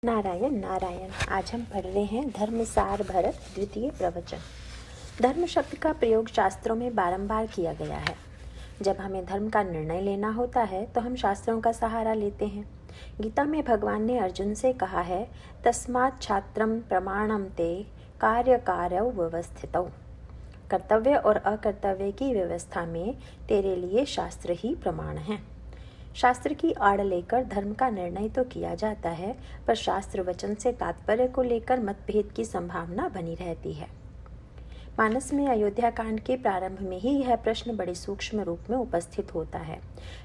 नारायण नारायण। आज हम पढ़ रहे हैं धर्मसार भरत द्वितीय प्रवचन। धर्म शब्द का प्रयोग शास्त्रों में बारंबार किया गया है। जब हमें धर्म का निर्णय लेना होता है तो हम शास्त्रों का सहारा लेते हैं। गीता में भगवान ने अर्जुन से कहा है, तस्मात् छात्रम प्रमाणम ते कार्यकारौ व्यवस्थितौ। कर्तव्य और अकर्तव्य की व्यवस्था में तेरे लिए शास्त्र ही प्रमाण है। शास्त्र की आड़ लेकर धर्म का निर्णय तो किया जाता है, पर शास्त्र वचन से तात्पर्य को लेकर मतभेद की संभावना बनी रहती है। मानस में अयोध्या कांड के प्रारंभ में ही यह प्रश्न बड़े सूक्ष्म रूप में उपस्थित होता है।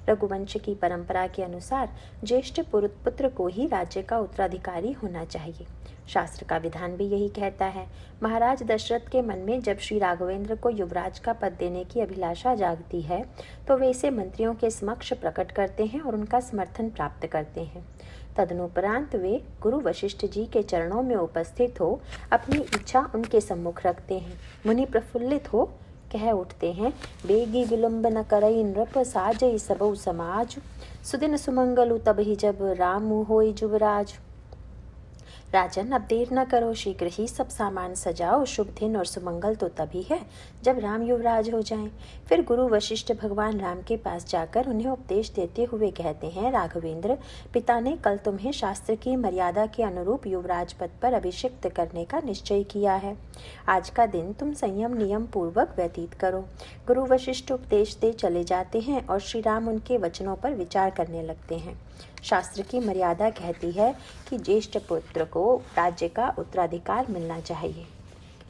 रघुवंश की परंपरा के अनुसार ज्येष्ठ पुत्र को ही राज्य का उत्तराधिकारी होना चाहिए। शास्त्र का विधान भी यही कहता है। महाराज दशरथ के मन में जब श्री राघवेंद्र को युवराज का पद देने की अभिलाषा जागती है तो वे इसे मंत्रियों के समक्ष प्रकट करते हैं और उनका समर्थन प्राप्त करते हैं। तदनुपरांत वे गुरु वशिष्ठ जी के चरणों में उपस्थित हो अपनी इच्छा उनके सम्मुख रखते हैं। मुनि प्रफुल्लित हो कह उठते हैं, बेगी विलंब न करई नृप साजई सबउ समाज, सुदिन सुमंगलु तब ही जब रामु होई जुवराज। राजन, अब देर न करो, शीघ्र ही सब सामान सजाओ। शुभ दिन और सुमंगल तो तभी है जब राम युवराज हो जाएं। फिर गुरु वशिष्ठ भगवान राम के पास जाकर उन्हें उपदेश देते हुए कहते हैं, राघवेंद्र, पिता ने कल तुम्हें शास्त्र की मर्यादा के अनुरूप युवराज पद पर अभिषिक्त करने का निश्चय किया है। आज का दिन तुम संयम नियम पूर्वक व्यतीत करो। गुरु वशिष्ठ उपदेश दे चले जाते हैं और श्री राम उनके वचनों पर विचार करने लगते हैं। शास्त्र की मर्यादा कहती है कि ज्येष्ठ पुत्र को राज्य का उत्तराधिकार मिलना चाहिए।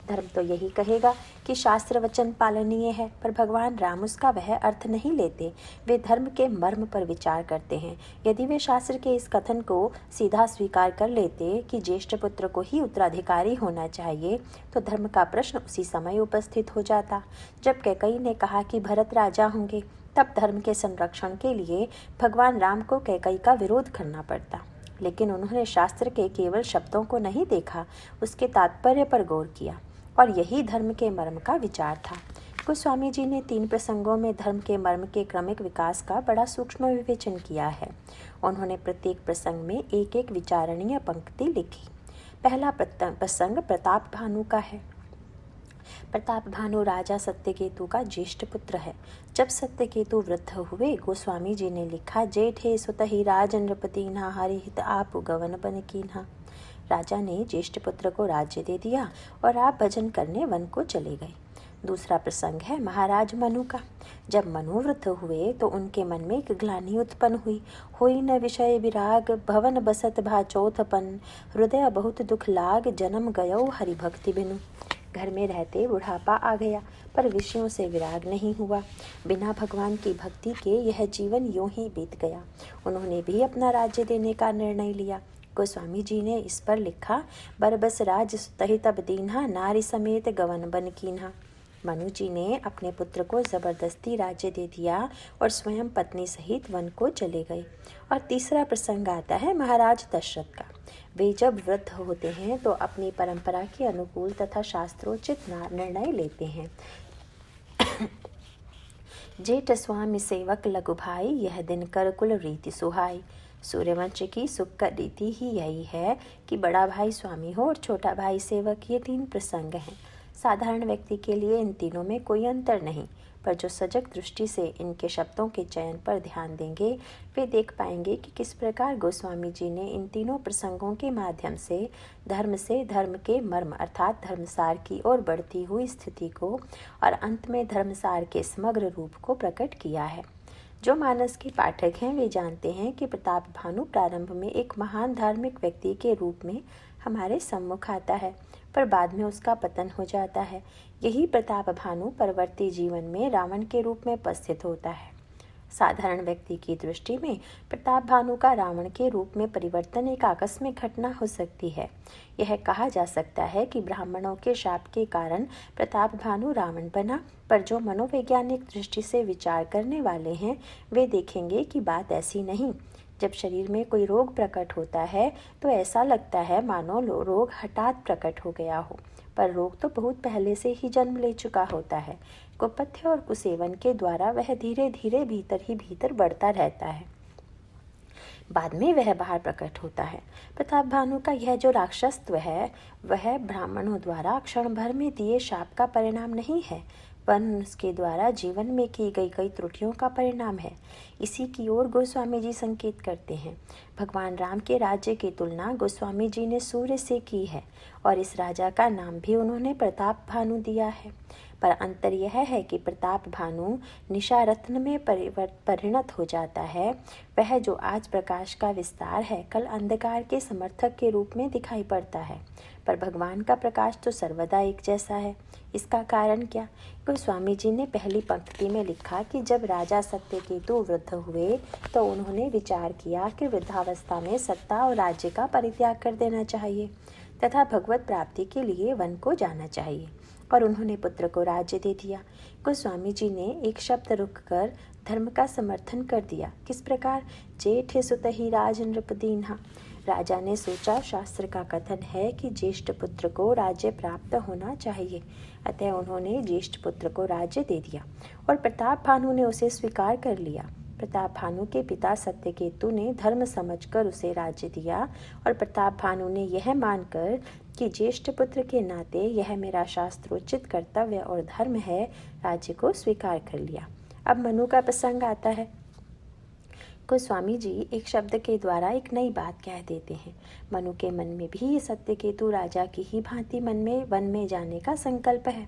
धर्म तो यही कहेगा कि शास्त्र वचन पालनीय है, पर भगवान राम उसका वह अर्थ नहीं लेते। वे धर्म के मर्म पर विचार करते हैं। यदि वे शास्त्र के इस कथन को सीधा स्वीकार कर लेते कि ज्येष्ठ पुत्र को ही उत्तराधिकारी होना चाहिए, तो धर्म का प्रश्न उसी समय उपस्थित हो जाता जब कैकेयी ने कहा कि भरत राजा होंगे। तब धर्म के संरक्षण के लिए भगवान राम को कैकेयी का विरोध करना पड़ता, लेकिन उन्होंने शास्त्र के केवल शब्दों को नहीं देखा, उसके तात्पर्य पर गौर किया, और यही धर्म के मर्म का विचार था। गोस्वामी जी ने 3 प्रसंगों में धर्म के मर्म के क्रमिक विकास का बड़ा सूक्ष्म विवेचन किया है। उन्होंने प्रत्येक प्रसंग में एक एक विचारणीय पंक्ति लिखी। पहला प्रसंग प्रताप भानु का है। प्रताप भानु राजा सत्यकेतु का ज्येष्ठ पुत्र है। जब सत्यकेतु वृद्ध हुए, गोस्वामी जी ने लिखा, जेठे सुतहि राजन नृपतिन्हा हरिहित आप गवन बन कीन्हा। राजा ने ज्येष्ठ पुत्र को राज्य दे दिया और आप भजन करने वन को चले गए। दूसरा प्रसंग है महाराज मनु का। जब मनु वृद्ध हुए तो उनके मन में एक ग्लानि उत्पन्न हुई। होई न विषय विराग, भवन बसत भा चौथपन, हृदय बहुत दुख लाग, जन्म गयो हरि भक्ति बिनु। घर में रहते बुढ़ापा आ गया, पर विषयों से विराग नहीं हुआ। बिना भगवान की भक्ति के यह जीवन यूं ही बीत गया। उन्होंने भी अपना राज्य देने का निर्णय लिया। गोस्वामी जी ने इस पर लिखा, बरबस राज सुतहि तब दीन्हा, नारी समेत गवन बन कीन्हा। मनु जी ने अपने पुत्र को जबरदस्ती राज्य दे दिया और स्वयं पत्नी सहित वन को चले गए। और तीसरा प्रसंग आता है महाराज दशरथ का। वे जब वृद्ध होते हैं तो अपनी परंपरा के अनुकूल तथा शास्त्रोचित निर्णय लेते हैं। जेठ स्वामी सेवक लघु भाई, यह दिन कर कुल रीति सुहाई। सूर्यवंश की सुख का रीति ही यही है कि बड़ा भाई स्वामी हो और छोटा भाई सेवक। ये 3 प्रसंग हैं। साधारण व्यक्ति के लिए इन तीनों में कोई अंतर नहीं, पर जो सजग दृष्टि से इनके शब्दों के चयन पर ध्यान देंगे वे देख पाएंगे कि किस प्रकार गोस्वामी जी ने इन तीनों प्रसंगों के माध्यम से धर्म के मर्म अर्थात धर्मसार की ओर बढ़ती हुई स्थिति को और अंत में धर्मसार के समग्र रूप को प्रकट किया है। जो मानस के पाठक हैं वे जानते हैं कि प्रताप भानु प्रारंभ में एक महान धार्मिक व्यक्ति के रूप में हमारे सम्मुख आता है, पर बाद में उसका पतन हो जाता है। यही प्रताप भानु परवर्ती जीवन में रावण के रूप में उपस्थित होता है। साधारण व्यक्ति की दृष्टि में प्रताप भानु का रावण के रूप में परिवर्तन एक आकस्मिक घटना हो सकती है। यह कहा जा सकता है कि ब्राह्मणों के शाप के कारण प्रताप भानु रावण बना, पर जो मनोवैज्ञानिक दृष्टि से विचार करने वाले हैं वे देखेंगे कि बात ऐसी नहीं। जब शरीर में कोई रोग प्रकट होता है तो ऐसा लगता है मानो रोग हठात प्रकट हो गया हो, पर रोग तो बहुत पहले से ही जन्म ले चुका होता है। कुपथ्य और कुसेवन के द्वारा वह धीरे धीरे भीतर ही भीतर बढ़ता रहता है। बाद में वह बाहर प्रकट होता है। प्रताप भानु का यह जो राक्षसत्व है वह ब्राह्मणों द्वारा क्षण भर में दिए शाप का परिणाम नहीं है, वरन उसके द्वारा जीवन में की गई कई त्रुटियों का परिणाम है। इसी की ओर गोस्वामी जी संकेत करते हैं। भगवान राम के राज्य की तुलना गोस्वामी जी ने सूर्य से की है और इस राजा का नाम भी उन्होंने प्रताप भानु दिया है। पर अंतर यह है कि प्रताप भानु निशा रत्न में परिणत हो जाता है। वह जो आज प्रकाश का विस्तार है कल अंधकार के समर्थक के रूप में दिखाई पड़ता है। पर भगवान का प्रकाश तो सर्वदा एक जैसा है। इसका कारण क्या? गोस्वामी जी ने पहली पंक्ति में लिखा कि जब राजा सत्यकेतु वृद्ध हुए तो उन्होंने विचार किया कि वृद्धावस्था में सत्ता और राज्य का परित्याग कर देना चाहिए तथा भगवत प्राप्ति के लिए वन को जाना चाहिए, और उन्होंने पुत्र को राज्य दे दिया। गोस्वामी जी ने एक शब्द रुककर धर्म का समर्थन कर दिया। किस प्रकार? जेठ सुत ही राज नृप दीन्हा। राजा ने सोचा, शास्त्र का कथन है कि ज्येष्ठ पुत्र को राज्य प्राप्त होना चाहिए, अतः उन्होंने ज्येष्ठ पुत्र को राज्य दे दिया और प्रताप भानु ने उसे स्वीकार कर लिया। प्रताप भानु के पिता सत्यकेतु ने धर्म समझकर उसे राज्य दिया और प्रताप भानु ने यह मानकर कि ज्येष्ठ पुत्र के नाते यह मेरा शास्त्रोचित कर्तव्य और धर्म है, राज्य को स्वीकार कर लिया। अब मनु का प्रसंग आता है। गोस्वामी जी एक शब्द के द्वारा एक नई बात कह देते हैं। मनु के मन में भी सत्यकेतु राजा की ही भांति वन में जाने का संकल्प है।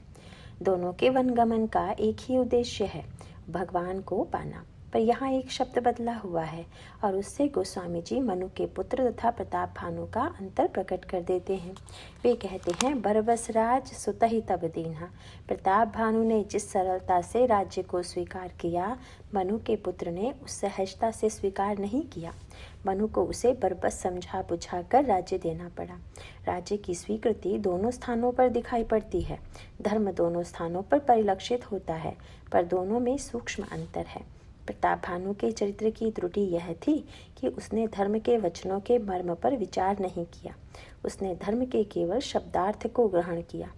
दोनों के वनगमन का एक ही उद्देश्य है, भगवान को पाना। पर यहाँ एक शब्द बदला हुआ है और उससे गोस्वामी जी मनु के पुत्र तथा प्रताप भानु का अंतर प्रकट कर देते हैं। वे कहते हैं, बरबस राज सुतहि तब दीन्हा। प्रताप भानु ने जिस सरलता से राज्य को स्वीकार किया, मनु के पुत्र ने उस सहजता से स्वीकार नहीं किया। मनु को उसे बरबस समझा बुझा कर राज्य देना पड़ा। राज्य की स्वीकृति दोनों स्थानों पर दिखाई पड़ती है, धर्म दोनों स्थानों पर परिलक्षित होता है, पर दोनों में सूक्ष्म अंतर है। प्रताप भानु के चरित्र की त्रुटि यह थी कि उसने धर्म के वचनों के मर्म पर विचार नहीं किया। उसने धर्म के केवल शब्दार्थ को ग्रहण किया,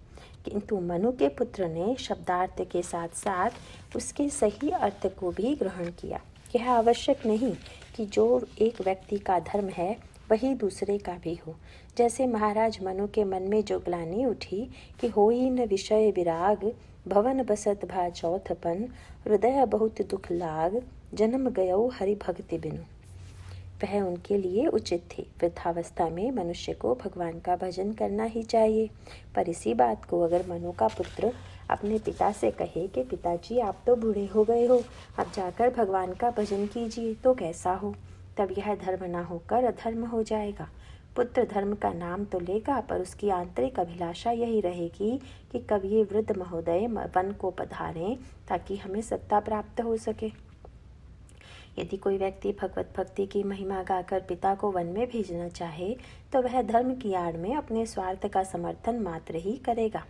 किंतु मनु के पुत्र ने शब्दार्थ के साथ साथ उसके सही अर्थ को भी ग्रहण किया। यह आवश्यक नहीं कि जो एक व्यक्ति का धर्म है वही दूसरे का भी हो। जैसे महाराज मनु के मन में जो ग्लानि उठी कि होई न विषय विराग, भवन बसत भा चौथपन, हृदय बहुत दुख लाग, जन्म गयो हरि भक्ति बिनु, वह उनके लिए उचित थी। वृद्धावस्था में मनुष्य को भगवान का भजन करना ही चाहिए। पर इसी बात को अगर मनु का पुत्र अपने पिता से कहे कि पिताजी आप तो बूढ़े हो गए हो, अब जाकर भगवान का भजन कीजिए, तो कैसा हो? तब यह धर्म न होकर अधर्म हो जाएगा। पुत्र धर्म का नाम तो लेगा, पर उसकी आंतरिक अभिलाषा यही रहेगी कि कब ये वृद्ध महोदय वन को पधारें ताकि हमें सत्ता प्राप्त हो सके। यदि कोई व्यक्ति भगवत भक्ति की महिमा गाकर पिता को वन में भेजना चाहे तो वह धर्म की आड़ में अपने स्वार्थ का समर्थन मात्र ही करेगा।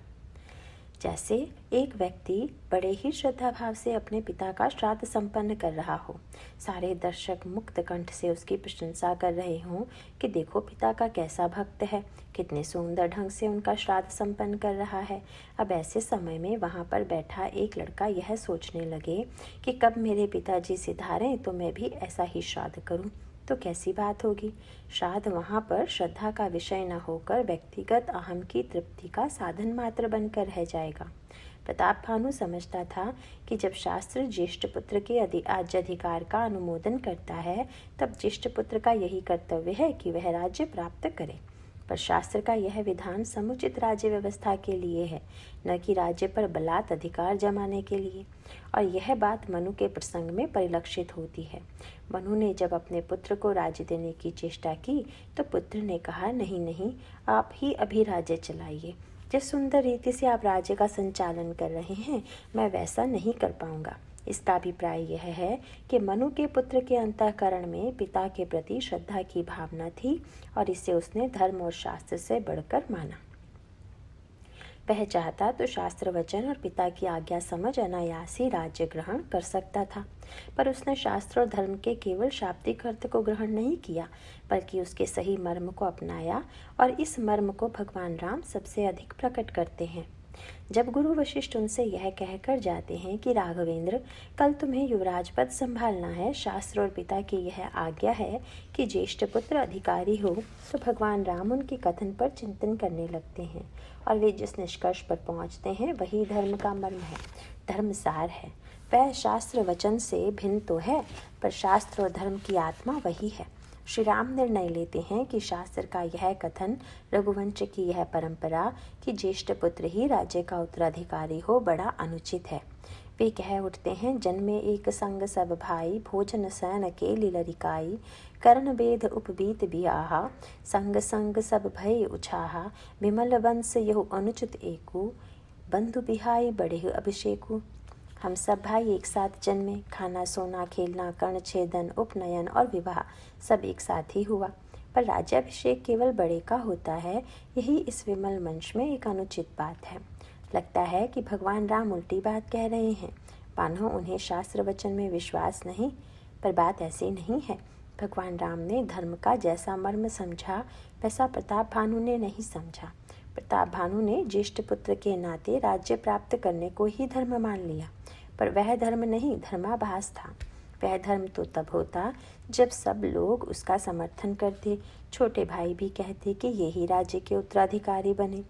जैसे एक व्यक्ति बड़े ही श्रद्धा भाव से अपने पिता का श्राद्ध संपन्न कर रहा हो, सारे दर्शक मुक्त कंठ से उसकी प्रशंसा कर रहे हों कि देखो पिता का कैसा भक्त है, कितने सुंदर ढंग से उनका श्राद्ध संपन्न कर रहा है। अब ऐसे समय में वहाँ पर बैठा एक लड़का यह सोचने लगे कि कब मेरे पिताजी सिधारें तो मैं भी ऐसा ही श्राद्ध करूँ, तो कैसी बात होगी। श्राद्ध वहाँ पर श्रद्धा का विषय न होकर व्यक्तिगत अहम की तृप्ति का साधन मात्र बनकर रह जाएगा। प्रताप भानु समझता था कि जब शास्त्र ज्येष्ठ पुत्र के राज्य अधिकार का अनुमोदन करता है तब ज्येष्ठ पुत्र का यही कर्तव्य है कि वह राज्य प्राप्त करे। पर शास्त्र का यह विधान समुचित राज्य व्यवस्था के लिए है, न कि राज्य पर बलात् अधिकार जमाने के लिए। और यह बात मनु के प्रसंग में परिलक्षित होती है। मनु ने जब अपने पुत्र को राज्य देने की चेष्टा की तो पुत्र ने कहा, नहीं नहीं, आप ही अभी राज्य चलाइए। जिस सुंदर रीति से आप राज्य का संचालन कर रहे हैं मैं वैसा नहीं कर पाऊंगा। इसका अभिप्राय यह है कि मनु के पुत्र के अंतःकरण में पिता के प्रति श्रद्धा की भावना थी और इसे उसने धर्म और शास्त्र से बढ़कर माना। वह चाहता तो शास्त्र वचन और पिता की आज्ञा समझ अनायास ही राज्य ग्रहण कर सकता था, पर उसने शास्त्र और धर्म के केवल शाब्दिक अर्थ को ग्रहण नहीं किया बल्कि उसके सही मर्म को अपनाया, और इस मर्म को भगवान राम सबसे अधिक प्रकट करते हैं। जब गुरु वशिष्ठ उनसे यह कहकर जाते हैं कि राघवेंद्र, कल तुम्हें युवराज पद संभालना है, शास्त्र और पिता की यह आज्ञा है कि ज्येष्ठ पुत्र अधिकारी हो, तो भगवान राम उनके कथन पर चिंतन करने लगते हैं और वे जिस निष्कर्ष पर पहुंचते हैं वही धर्म का मर्म है, धर्म सार है। वह शास्त्र वचन से भिन्न तो है, पर शास्त्र और धर्म की आत्मा वही है। श्री राम निर्णय लेते हैं कि शास्त्र का यह कथन, रघुवंश की यह परंपरा कि ज्येष्ठ पुत्र ही राज्य का उत्तराधिकारी हो, बड़ा अनुचित है। वे कह उठते हैं, जन्मे एक संग सब भाई, भोजन सैन के लिलरिकाई, कर्ण वेद उपबीत बियाहा, संग संग सब भय उछाहा, विमल वंश यहु अनुचित एकु, बंधु बिहाई बढ़े अभिषेकु। हम सब भाई एक साथ जन्मे, खाना सोना खेलना कर्ण छेदन उपनयन और विवाह सब एक साथ ही हुआ, पर राज्याभिषेक केवल बड़े का होता है। यही इस विमल मंच में एक अनुचित बात है। लगता है कि भगवान राम उल्टी बात कह रहे हैं, मानो उन्हें शास्त्र वचन में विश्वास नहीं, पर बात ऐसी नहीं है। भगवान राम ने धर्म का जैसा मर्म समझा वैसा प्रताप भानु ने नहीं समझा। प्रताप भानु ने ज्येष्ठ पुत्र के नाते राज्य प्राप्त करने को ही धर्म मान लिया, पर वह धर्म नहीं, धर्माभास था। वह धर्म तो तब होता जब सब लोग उसका समर्थन करते, छोटे भाई भी कहते कि यही राज्य के उत्तराधिकारी बने।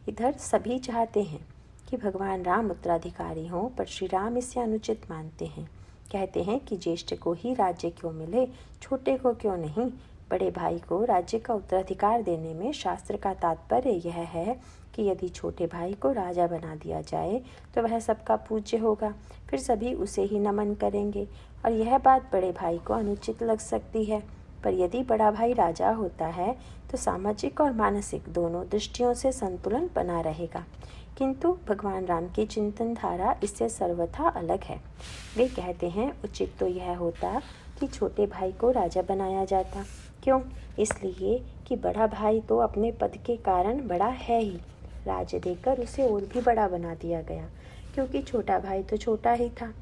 इधर सभी चाहते हैं कि भगवान राम उत्तराधिकारी हों, पर श्री राम इसे अनुचित मानते हैं। कहते हैं कि ज्येष्ठ को ही राज्य क्यों मिले, छोटे को क्यों नहीं। बड़े भाई को राज्य का उत्तराधिकार देने में शास्त्र का तात्पर्य यह है कि यदि छोटे भाई को राजा बना दिया जाए तो वह सबका पूज्य होगा, फिर सभी उसे ही नमन करेंगे, और यह बात बड़े भाई को अनुचित लग सकती है। पर यदि बड़ा भाई राजा होता है तो सामाजिक और मानसिक दोनों दृष्टियों से संतुलन बना रहेगा, किंतु भगवान राम की चिंतन धारा इससे सर्वथा अलग है। वे कहते हैं, उचित तो यह होता कि छोटे भाई को राजा बनाया जाता। क्यों? इसलिए कि बड़ा भाई तो अपने पद के कारण बड़ा है ही, राज्य देकर उसे और भी बड़ा बना दिया गया, क्योंकि छोटा भाई तो छोटा ही था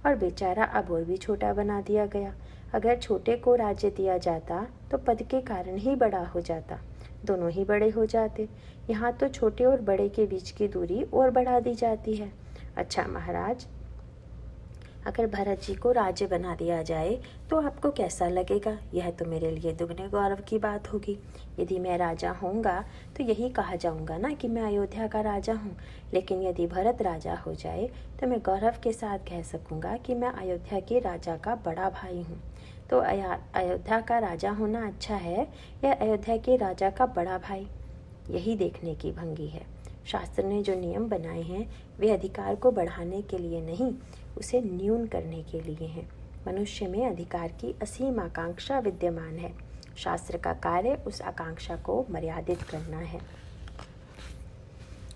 और बेचारा अब और भी छोटा बना दिया गया। अगर छोटे को राज्य दिया जाता तो पद के कारण ही बड़ा हो जाता, दोनों ही बड़े हो जाते। यहाँ तो छोटे और बड़े के बीच की दूरी और बढ़ा दी जाती है। अच्छा महाराज, अगर भरत जी को राज्य बना दिया जाए तो आपको कैसा लगेगा? यह तो मेरे लिए दुगने गौरव की बात होगी। यदि मैं राजा होऊंगा तो यही कहा जाऊंगा ना कि मैं अयोध्या का राजा हूँ, लेकिन यदि भरत राजा हो जाए तो मैं गौरव के साथ कह सकूंगा कि मैं अयोध्या के राजा का बड़ा भाई हूँ। तो अयोध्या का राजा होना अच्छा है या अयोध्या के राजा का बड़ा भाई? यही देखने की भंगी है। शास्त्र ने जो नियम बनाए हैं वे अधिकार को बढ़ाने के लिए नहीं, उसे न्यून करने के लिए हैं। मनुष्य में अधिकार की असीम आकांक्षा विद्यमान है। शास्त्र का कार्य उस आकांक्षा को मर्यादित करना है।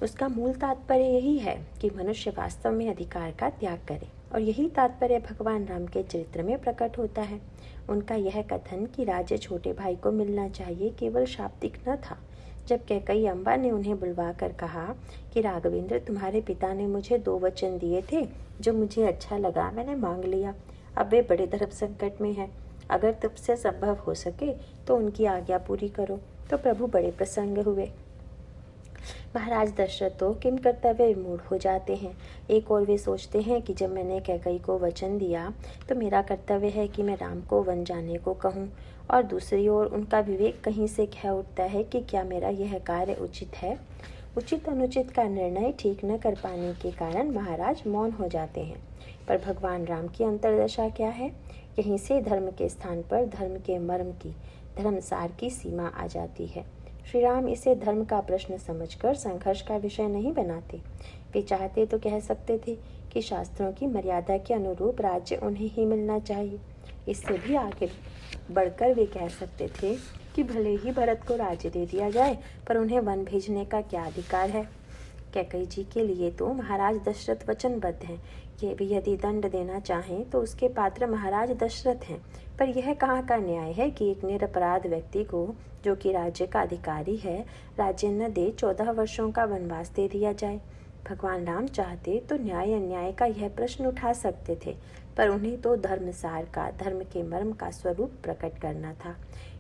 उसका मूल तात्पर्य यही है कि मनुष्य वास्तव में अधिकार का त्याग करे, और यही तात्पर्य भगवान राम के चरित्र में प्रकट होता है। उनका यह कथन कि राज्य छोटे भाई को मिलना चाहिए केवल शाब्दिक न था। जब कैकई अम्बा ने उन्हें बुलवा कर कहा कि राघवेंद्र, तुम्हारे पिता ने मुझे 2 वचन दिए थे, जो मुझे अच्छा लगा, मैंने मांग लिया। अब वे बड़े धर्म संकट में हैं, अगर तुमसे संभव हो सके तो उनकी आज्ञा पूरी करो। तो प्रभु बड़े प्रसन्न हुए। महाराज दशरथ तो किम कर्तव्य विमूढ़ हो जाते हैं। एक और वे सोचते हैं कि जब मैंने कैकई को वचन दिया तो मेरा कर्तव्य है कि मैं राम को वन जाने को कहूँ, और दूसरी ओर उनका विवेक कहीं से कह उठता है कि क्या मेरा यह कार्य उचित है। उचित अनुचित का निर्णय ठीक न कर पाने के कारण महाराज मौन हो जाते हैं। पर भगवान राम की अंतर्दशा क्या है? यहीं से धर्म के स्थान पर धर्म के मर्म की, धर्मसार की सीमा आ जाती है। श्री राम इसे धर्म का प्रश्न समझकर संघर्ष का विषय नहीं बनाते। वे चाहते तो कह सकते थे कि शास्त्रों की मर्यादा के अनुरूप राज्य उन्हें ही मिलना चाहिए। इससे भी आगे बढ़कर वे कह सकते थे कि भले ही भरत को राज्य दे दिया जाए, पर उन्हें वन भेजने का क्या अधिकार है। कैकई जी के लिए तो महाराज दशरथ वचनबद्ध हैं। ये भी यदि दंड देना चाहें तो उसके पात्र महाराज दशरथ हैं। पर यह कहाँ का न्याय है कि एक निरपराध व्यक्ति को, जो कि राज्य का अधिकारी है, राज्य न दे 14 वर्षों का वनवास दे दिया जाए। भगवान राम चाहते तो न्याय अन्याय का यह प्रश्न उठा सकते थे, पर उन्हें तो धर्मसार का, धर्म के मर्म का स्वरूप प्रकट करना था।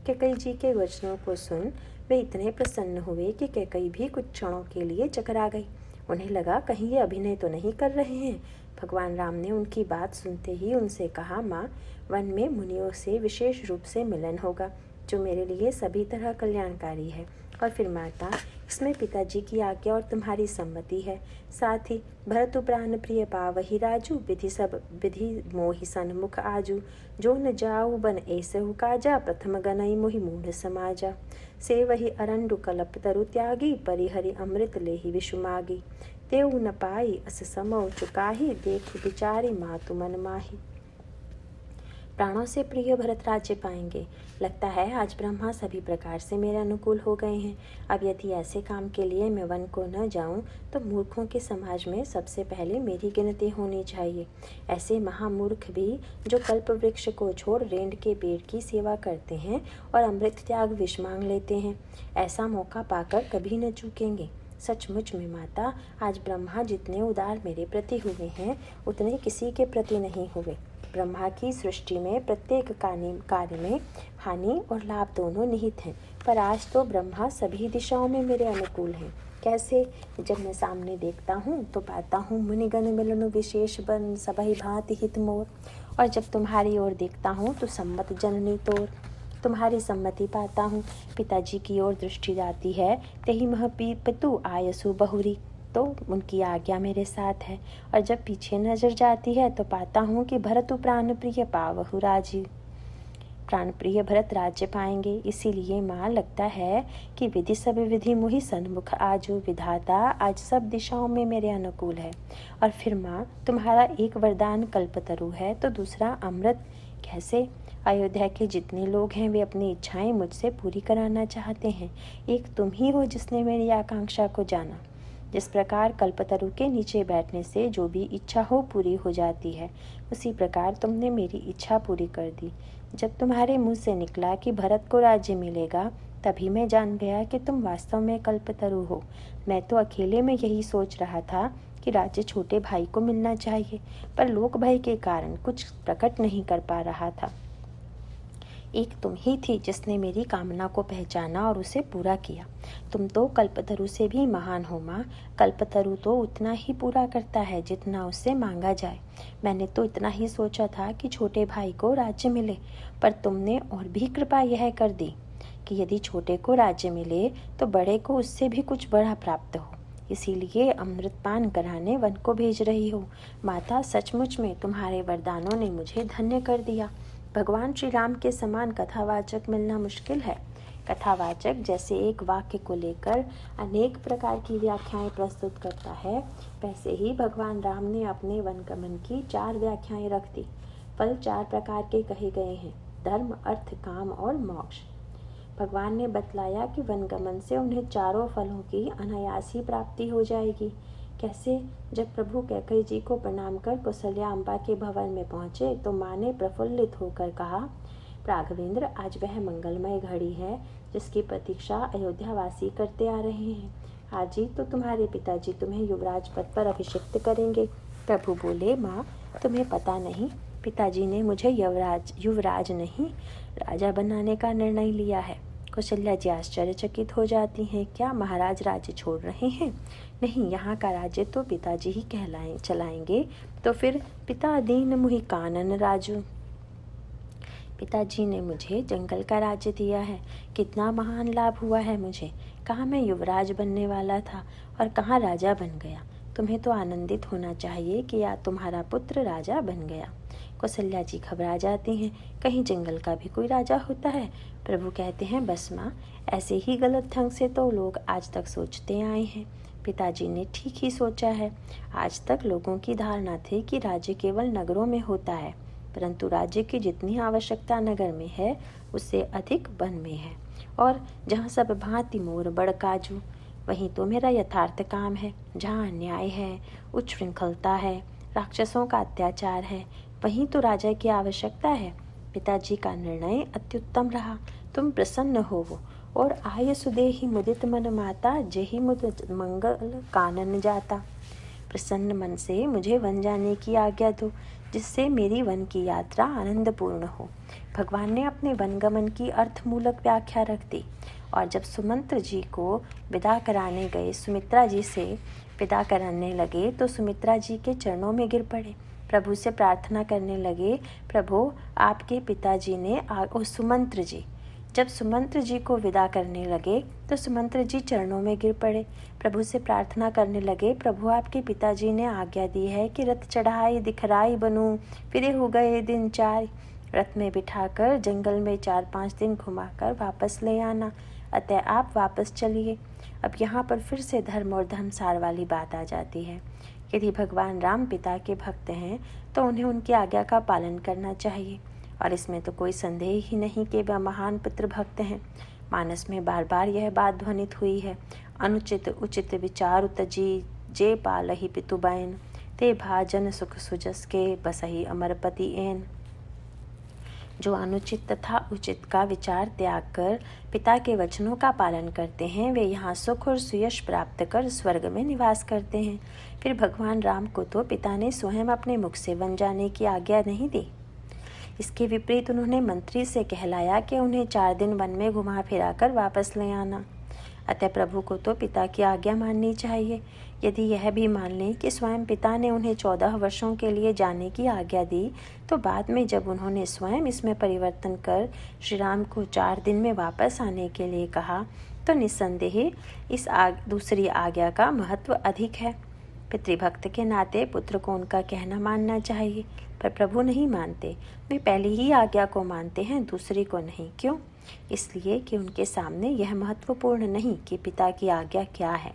कैकई जी के वचनों को सुन वे इतने प्रसन्न हुए कि कैकई भी कुछ क्षणों के लिए चकरा गई। उन्हें लगा कहीं ये अभिनय तो नहीं कर रहे हैं। भगवान राम ने उनकी बात सुनते ही उनसे कहा, माँ, वन में मुनियों से विशेष रूप से मिलन होगा जो मेरे लिए सभी तरह कल्याणकारी है। और फिर माता, इसमें पिताजी की आज्ञा और तुम्हारी सम्मति है। साथ ही भरत प्राण प्रिय पावही राजू, विधि सब विधि मोहि सन्मुख आजू, जो न जाऊ बन ऐसहु काजा, प्रथम गनई मोहि मूढ़ समाजा। से वही अरंडु कलप तरु त्यागी, परिहरि अमृत लेहि विषुमागी। तेउ न पाई अस समौ चुकाही, देख बिचारी मातु मन माही। प्राणों से प्रिय भरत राज्य पाएंगे। लगता है आज ब्रह्मा सभी प्रकार से मेरे अनुकूल हो गए हैं। अब यदि ऐसे काम के लिए मैं वन को न जाऊं तो मूर्खों के समाज में सबसे पहले मेरी गिनती होनी चाहिए। ऐसे महामूर्ख भी जो कल्प वृक्ष को छोड़ रेंड के पेड़ की सेवा करते हैं और अमृत त्याग विष मांग लेते हैं, ऐसा मौका पाकर कभी न चूकेंगे। सचमुच में माता, आज ब्रह्मा जितने उदार मेरे प्रति हुए हैं उतने किसी के प्रति नहीं हुए। ब्रह्मा की सृष्टि में प्रत्येक कार्य में हानि और लाभ दोनों निहित हैं, पर आज तो ब्रह्मा सभी दिशाओं में मेरे अनुकूल हैं। कैसे? जब मैं सामने देखता हूँ तो पाता हूँ मुनिगण मिलनु विशेष बन, सबहि भांति हित मोर। और जब तुम्हारी ओर देखता हूँ तो सम्मत जननी तोर, तुम्हारी सम्मति पाता हूँ। पिताजी की ओर दृष्टि जाती है, तेहि मह पितु आयसु बहुरी, तो उनकी आज्ञा मेरे साथ है। और जब पीछे नजर जाती है तो पाता हूँ कि भरत प्राण प्रिय पावहु राजी, प्राण प्रिय भरत राज्य पाएंगे। इसीलिए माँ, लगता है कि विधि सब विधि मुहि सन्मुख आजू, विधाता आज सब दिशाओं में मेरे अनुकूल है। और फिर माँ, तुम्हारा एक वरदान कल्पतरु है तो दूसरा अमृत। कैसे? अयोध्या के जितने लोग हैं वे अपनी इच्छाएं मुझसे पूरी कराना चाहते हैं। एक तुम ही हो जिसने मेरी आकांक्षा को जाना। जिस प्रकार कल्पतरु के नीचे बैठने से जो भी इच्छा हो पूरी हो जाती है, उसी प्रकार तुमने मेरी इच्छा पूरी कर दी। जब तुम्हारे मुंह से निकला कि भरत को राज्य मिलेगा, तभी मैं जान गया कि तुम वास्तव में कल्पतरु हो। मैं तो अकेले में यही सोच रहा था कि राज्य छोटे भाई को मिलना चाहिए, पर लोक भय के कारण कुछ प्रकट नहीं कर पा रहा था। एक तुम ही थी जिसने मेरी कामना को पहचाना और उसे पूरा किया। तुम तो कल्पतरु से भी महान हो माँ। कल्पतरु तो उतना ही पूरा करता है जितना उससे मांगा जाए। मैंने तो इतना ही सोचा था कि छोटे भाई को राज्य मिले, पर तुमने और भी कृपा यह कर दी कि यदि छोटे को राज्य मिले तो बड़े को उससे भी कुछ बड़ा प्राप्त हो। इसीलिए अमृतपान कराने वन को भेज रही हो। माता, सचमुच में तुम्हारे वरदानों ने मुझे धन्य कर दिया। भगवान श्री राम के समान कथावाचक मिलना मुश्किल है। कथावाचक जैसे एक वाक्य को लेकर अनेक प्रकार की व्याख्याएं प्रस्तुत करता है, वैसे ही भगवान राम ने अपने वनगमन की 4 व्याख्याएं रख दी। फल 4 प्रकार के कहे गए हैं, धर्म, अर्थ, काम और मोक्ष। भगवान ने बतलाया कि वनगमन से उन्हें चारों फलों की अनायास ही प्राप्ति हो जाएगी। कैसे? जब प्रभु कैकेयी जी को प्रणाम कर कौशल्या अम्बा के भवन में पहुंचे तो माँ ने प्रफुल्लित होकर कहा, राघवेंद्र, आज वह मंगलमय घड़ी है जिसकी प्रतीक्षा अयोध्यावासी करते आ रहे हैं। आज ही तो तुम्हारे पिताजी तुम्हें युवराज पद पर अभिषिक्त करेंगे। प्रभु बोले, माँ, तुम्हें पता नहीं, पिताजी ने मुझे युवराज नहीं राजा बनाने का निर्णय लिया है। कौशल्या जी आश्चर्यचकित हो जाती हैं। क्या महाराज राज्य छोड़ रहे हैं? नहीं, यहाँ का राज्य तो पिताजी ही चलाएंगे। तो फिर पिता दीन मुहि कानन राजू, पिताजी ने मुझे जंगल का राज्य दिया है। कितना महान लाभ हुआ है मुझे। कहाँ मैं युवराज बनने वाला था और कहाँ राजा बन गया। तुम्हें तो आनंदित होना चाहिए कि या तुम्हारा पुत्र राजा बन गया। कौशल्या जी घबरा जाती हैं, कहीं जंगल का भी कोई राजा होता है। प्रभु कहते हैं, बस माँ, ऐसे ही गलत ढंग से तो लोग आज तक सोचते आए हैं। पिताजी ने ठीक ही सोचा है। आज तक लोगों की धारणा थी कि राज्य केवल नगरों में होता है, परंतु राज्य की जितनी आवश्यकता नगर में है उससे अधिक वन में है। और जहाँ सब भांति मोर बड़ काजू, वहीं तो मेरा यथार्थ काम है। जहाँ अन्याय है, उच्छृंखलता है, राक्षसों का अत्याचार है, वहीं तो राजा की आवश्यकता है। पिताजी का निर्णय अत्युत्तम रहा। तुम प्रसन्न होवो और आय सुदेहि मुदित मन माता, जेहि मुद मंगल कानन जाता। प्रसन्न मन से मुझे वन जाने की आज्ञा दो, जिससे मेरी वन की यात्रा आनंदपूर्ण हो। भगवान ने अपने वनगमन की अर्थमूलक व्याख्या रख दी। और जब सुमंत्र जी को विदा कराने गए सुमित्रा जी से विदा करने लगे तो सुमित्रा जी के चरणों में गिर पड़े। प्रभु से प्रार्थना करने लगे, प्रभु आपके पिताजी ने सुमंत्र जी। जब सुमंत्र जी को विदा करने लगे तो सुमंत्र जी चरणों में गिर पड़े। प्रभु से प्रार्थना करने लगे, प्रभु आपके पिताजी ने आज्ञा दी है कि रथ चढ़ाई दिखराई बनूं, फिरे हो गए दिन 4। रथ में बिठाकर जंगल में 4-5 दिन घुमाकर वापस ले आना, अतः आप वापस चलिए। अब यहाँ पर फिर से धर्म और धर्मसार वाली बात आ जाती है। यदि भगवान राम पिता के भक्त हैं तो उन्हें उनकी आज्ञा का पालन करना चाहिए, और इसमें तो कोई संदेह ही नहीं कि वह महान पुत्र भक्त हैं। मानस में बार बार यह बात ध्वनित हुई है, अनुचित उचित विचार तजी जे पालहि पितु बैन, ते भाजन सुख सुजस के बसहि अमरपति एन। जो अनुचित तथा उचित का विचार त्याग कर पिता के वचनों का पालन करते हैं, वे यहाँ सुख और सुयश प्राप्त कर स्वर्ग में निवास करते हैं। फिर भगवान राम को तो पिता ने स्वयं अपने मुख से वन जाने की आज्ञा नहीं दी। इसके विपरीत उन्होंने मंत्री से कहलाया कि उन्हें 4 दिन वन में घुमा फिरा कर वापस ले आना। अतः प्रभु को तो पिता की आज्ञा माननी चाहिए। यदि यह भी मान लें कि स्वयं पिता ने उन्हें 14 वर्षों के लिए जाने की आज्ञा दी, तो बाद में जब उन्होंने स्वयं इसमें परिवर्तन कर श्री राम को 4 दिन में वापस आने के लिए कहा, तो निस्संदेह इस दूसरी आज्ञा का महत्व अधिक है। पितृभक्त के नाते पुत्र को उनका कहना मानना चाहिए, पर प्रभु नहीं मानते। वे पहली ही आज्ञा को मानते हैं, दूसरी को नहीं। क्यों? इसलिए कि उनके सामने यह महत्वपूर्ण नहीं कि पिता की आज्ञा क्या है,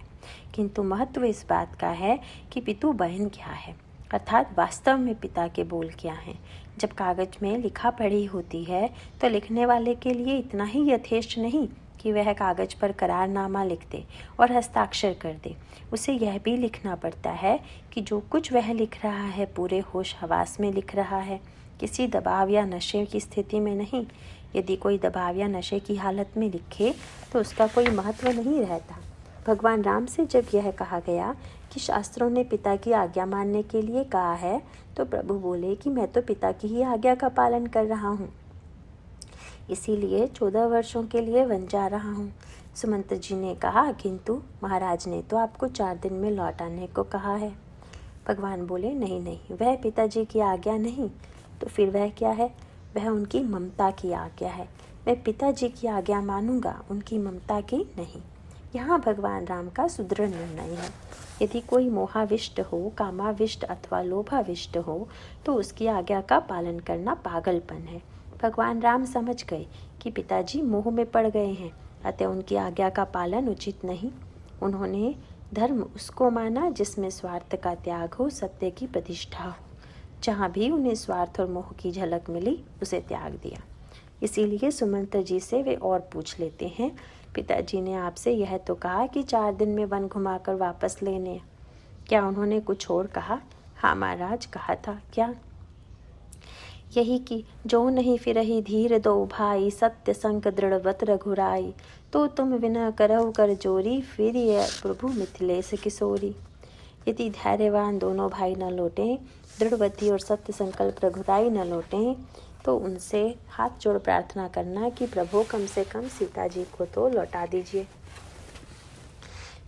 किंतु महत्व इस बात का है कि पितु बहन क्या है, अर्थात वास्तव में पिता के बोल क्या हैं। जब कागज में लिखा पढ़ी होती है तो लिखने वाले के लिए इतना ही यथेष्ट नहीं कि वह कागज पर करारनामा लिख दे और हस्ताक्षर कर दे। उसे यह भी लिखना पड़ता है कि जो कुछ वह लिख रहा है पूरे होश हवास में लिख रहा है, किसी दबाव या नशे की स्थिति में नहीं। यदि कोई दबाव या नशे की हालत में लिखे तो उसका कोई महत्व नहीं रहता। भगवान राम से जब यह कहा गया कि शास्त्रों ने पिता की आज्ञा मानने के लिए कहा है, तो प्रभु बोले कि मैं तो पिता की ही आज्ञा का पालन कर रहा हूँ, इसीलिए 14 वर्षों के लिए वन जा रहा हूँ। सुमंत्र जी ने कहा, किंतु महाराज ने तो आपको 4 दिन में लौट आने को कहा है। भगवान बोले, नहीं नहीं, वह पिताजी की आज्ञा नहीं, तो फिर वह क्या है? वह उनकी ममता की आज्ञा है। मैं पिताजी की आज्ञा मानूंगा, उनकी ममता की नहीं। यहाँ भगवान राम का सुदृढ़ निर्णय है। यदि कोई मोहाविष्ट हो, कामाविष्ट अथवा लोभाविष्ट हो, तो उसकी आज्ञा का पालन करना पागलपन है। भगवान राम समझ गए कि पिताजी मोह में पड़ गए हैं, अतः उनकी आज्ञा का पालन उचित नहीं। उन्होंने धर्म उसको माना जिसमें स्वार्थ का त्याग हो, सत्य की प्रतिष्ठा हो। जहाँ भी उन्हें स्वार्थ और मोह की झलक मिली, उसे त्याग दिया। इसीलिए सुमंत्र जी से वे और पूछ लेते हैं, पिताजी ने आपसे यह तो कहा कि 4 दिन में वन घुमाकर वापस लेने, क्या उन्होंने कुछ और कहा? हाँ महाराज, कहा था। क्या? यही कि जो नहीं फिरहि धीर दो भाई, सत्य संग दृढ़वत रघुराई, तो तुम विनय करहु कर जोरी, फिर प्रभु मिथिलेश किशोरी। यदि धैर्यवान दोनों भाई न लौटें, दृढ़वती और सत्य संकल्प रघुराई न लौटें, तो उनसे हाथ जोड़ प्रार्थना करना कि प्रभु कम से कम सीता जी को तो लौटा दीजिए।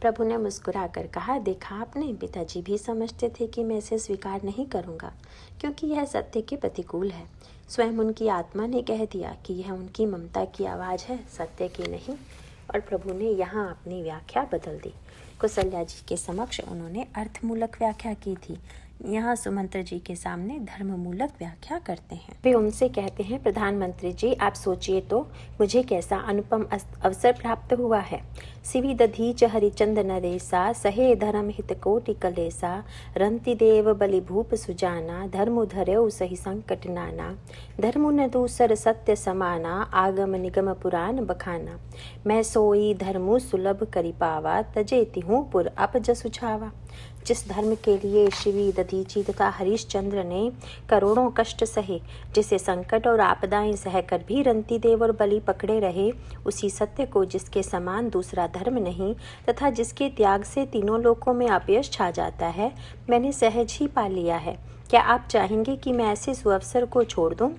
प्रभु ने मुस्कुराकर कहा, देखा आपने, पिताजी भी समझते थे कि मैं इसे स्वीकार नहीं करूँगा, क्योंकि यह सत्य के प्रतिकूल है। स्वयं उनकी आत्मा ने कह दिया कि यह उनकी ममता की आवाज़ है, सत्य की नहीं। और प्रभु ने यहाँ अपनी व्याख्या बदल दी। कौशल्या जी के समक्ष उन्होंने अर्थमूलक व्याख्या की थी, यहाँ सुमंत्र जी के सामने धर्ममूलक व्याख्या करते हैं। वे उनसे कहते हैं, प्रधानमंत्री जी आप सोचिए तो मुझे कैसा अनुपम अवसर प्राप्त हुआ है। सिवि दधीच हरिचंद नरेसा, सहे धर्म हित कोटि कलेसा, रंति देव बलि भूप सुजाना, धर्मु धर्यौ सहि संकट नाना, धर्मु न दूसर सत्य समाना, आगम निगम पुराण बखाना, मैं सोई धर्मु सुलभ करि पावा, तजे तिहूँ पुर अप जसु छावा। जिस धर्म के लिए शिवी दधीची तथा हरिश्चंद्र ने करोड़ों कष्ट सहे, जिसे संकट और आपदाएं सहकर भी रंती देव और बलि पकड़े रहे, उसी सत्य को जिसके समान दूसरा धर्म नहीं तथा जिसके त्याग से तीनों लोकों में अपयश छा जाता है, मैंने सहज ही पा लिया है। क्या आप चाहेंगे कि मैं ऐसे सुअवसर को छोड़ दूं?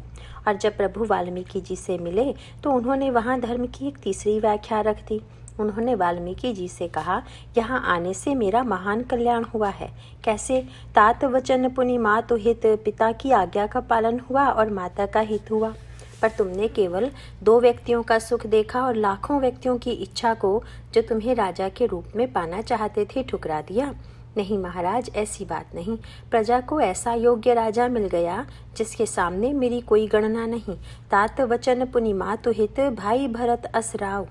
और जब प्रभु वाल्मीकि जी से मिले तो उन्होंने वहां धर्म की एक तीसरी व्याख्या रख दी। उन्होंने वाल्मीकि जी से कहा, यहाँ आने से मेरा महान कल्याण हुआ है। कैसे? तात वचन पुनि मातु हित, पिता की आज्ञा का पालन हुआ और माता का हित हुआ। पर तुमने केवल 2 व्यक्तियों का सुख देखा और लाखों व्यक्तियों की इच्छा को, जो तुम्हें राजा के रूप में पाना चाहते थे, ठुकरा दिया। नहीं महाराज, ऐसी बात नहीं। प्रजा को ऐसा योग्य राजा मिल गया जिसके सामने मेरी कोई गणना नहीं। तात वचन पुनि मातु हित, भाई भरत असराव।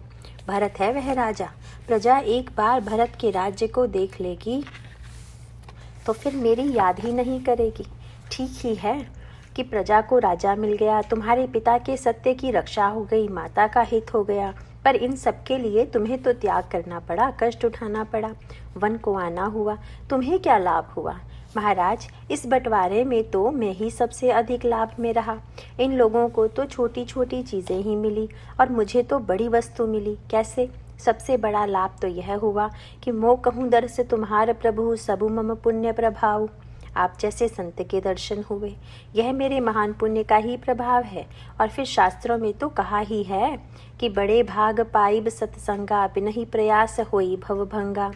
भरत है वह राजा। प्रजा एक बार भरत के राज्य को देख लेगी तो फिर मेरी याद ही नहीं करेगी। ठीक ही है कि प्रजा को राजा मिल गया, तुम्हारे पिता के सत्य की रक्षा हो गई, माता का हित हो गया, पर इन सब के लिए तुम्हें तो त्याग करना पड़ा, कष्ट उठाना पड़ा, वन को आना हुआ। तुम्हें क्या लाभ हुआ? महाराज, इस बंटवारे में तो मैं ही सबसे अधिक लाभ में रहा। इन लोगों को तो छोटी छोटी चीज़ें ही मिली और मुझे तो बड़ी वस्तु मिली। कैसे? सबसे बड़ा लाभ तो यह हुआ कि मो कहूँ दर से तुम्हार प्रभु, सबु मम पुण्य प्रभाव। आप जैसे संत के दर्शन हुए, यह मेरे महान पुण्य का ही प्रभाव है। और फिर शास्त्रों में तो कहा ही है कि बड़े भाग पाइब सत्संगा, बिनहि प्रयास होई भवभंगा।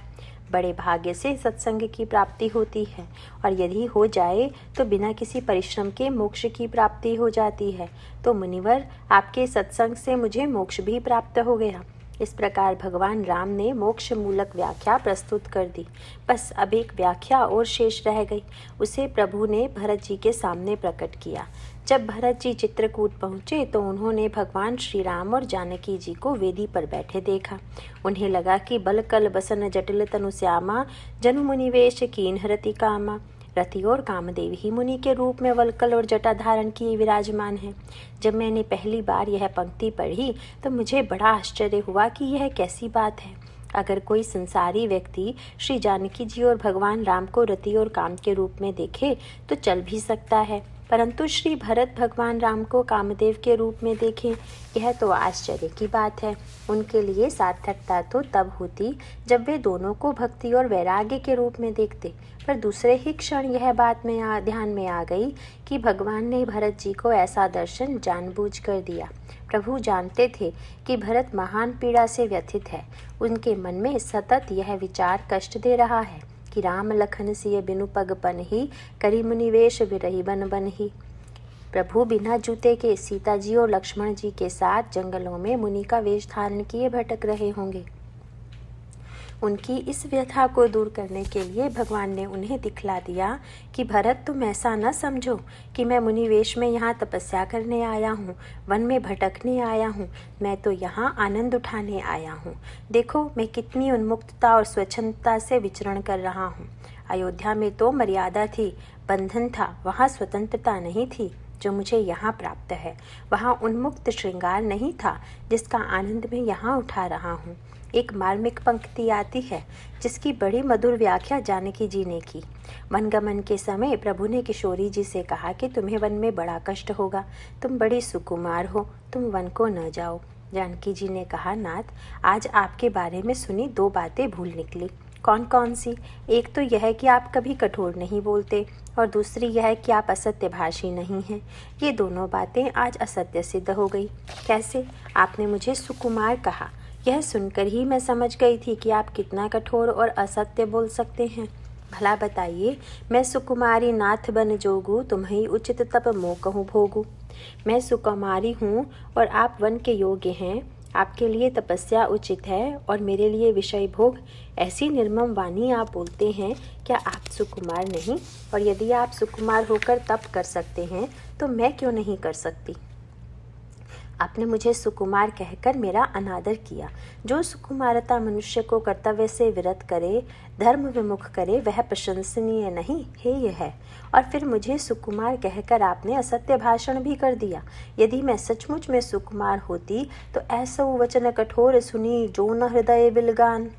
बड़े भाग्य से सत्संग की प्राप्ति होती है और यदि हो जाए तो बिना किसी परिश्रम के मोक्ष की प्राप्ति हो जाती है। तो मुनिवर, आपके सत्संग से मुझे मोक्ष भी प्राप्त हो गया। इस प्रकार भगवान राम ने मोक्ष मूलक व्याख्या प्रस्तुत कर दी। बस अब एक व्याख्या और शेष रह गई। उसे प्रभु ने भरत जी के सामने प्रकट किया। जब भरत जी चित्रकूट पहुँचे तो उन्होंने भगवान श्री राम और जानकी जी को वेदी पर बैठे देखा। उन्हें लगा कि बल कल बसन जटिल तनु श्यामा, जनु मुनिवेश कीन हरति कामा। रति और कामदेव ही मुनि के रूप में वलकल और जटा धारण किए विराजमान है। जब मैंने पहली बार यह पंक्ति पढ़ी तो मुझे बड़ा आश्चर्य हुआ कि यह कैसी बात है। अगर कोई संसारी व्यक्ति श्री जानकी जी और भगवान राम को रति और काम के रूप में देखे तो चल भी सकता है, परंतु श्री भरत भगवान राम को कामदेव के रूप में देखें, यह तो आश्चर्य की बात है। उनके लिए सार्थकता तो तब होती जब वे दोनों को भक्ति और वैराग्य के रूप में देखते, पर दूसरे ही क्षण यह बात में ध्यान में आ गई कि भगवान ने भरत जी को ऐसा दर्शन जानबूझ कर दिया। प्रभु जानते थे कि भरत महान पीड़ा से व्यथित है। उनके मन में सतत यह विचार कष्ट दे रहा है कि राम लखन सिय बिनु पग पनहि, करी मुनिवेश बिरहि बन बनहि। प्रभु बिना जूते के सीता जी और लक्ष्मण जी के साथ जंगलों में मुनि का वेश धारण किए भटक रहे होंगे। उनकी इस व्यथा को दूर करने के लिए भगवान ने उन्हें दिखला दिया कि भरत, तुम ऐसा न समझो कि मैं मुनिवेश में यहाँ तपस्या करने आया हूँ, वन में भटकने आया हूँ। मैं तो यहाँ आनंद उठाने आया हूँ। देखो मैं कितनी उन्मुक्तता और स्वच्छंदता से विचरण कर रहा हूँ। अयोध्या में तो मर्यादा थी, बंधन था, वहाँ स्वतंत्रता नहीं थी जो मुझे यहाँ प्राप्त है। वहाँ उन्मुक्त श्रृंगार नहीं था जिसका आनंद मैं यहाँ उठा रहा हूँ। एक मार्मिक पंक्ति आती है जिसकी बड़ी मधुर व्याख्या जानकी जी ने की। वनगमन के समय प्रभु ने किशोरी जी से कहा कि तुम्हें वन में बड़ा कष्ट होगा, तुम बड़ी सुकुमार हो, तुम वन को न जाओ। जानकी जी ने कहा, नाथ, आज आपके बारे में सुनी 2 बातें भूल निकली। कौन कौन सी? एक तो यह कि आप कभी कठोर नहीं बोलते और दूसरी यह कि आप असत्यभाषी नहीं हैं। ये दोनों बातें आज असत्य सिद्ध हो गई। कैसे? आपने मुझे सुकुमार कहा। यह सुनकर ही मैं समझ गई थी कि आप कितना कठोर और असत्य बोल सकते हैं। भला बताइए, मैं सुकुमारी नाथ बन जोगू, तुम्हें उचित तप मोह कहूँ भोगू। मैं सुकुमारी हूँ और आप वन के योग्य हैं, आपके लिए तपस्या उचित है और मेरे लिए विषय भोग। ऐसी निर्मम वाणी आप बोलते हैं, क्या आप सुकुमार नहीं? और यदि आप सुकुमार होकर तप कर सकते हैं तो मैं क्यों नहीं कर सकती? आपने मुझे सुकुमार कहकर मेरा अनादर किया। जो सुकुमारता मनुष्य को कर्तव्य से विरत करे, धर्म विमुख करे, वह प्रशंसनीय नहीं, हेय है। और फिर मुझे सुकुमार कहकर आपने असत्य भाषण भी कर दिया। यदि मैं सचमुच में सुकुमार होती तो ऐसा वचन कठोर सुनी जो न हृदय बिलगान।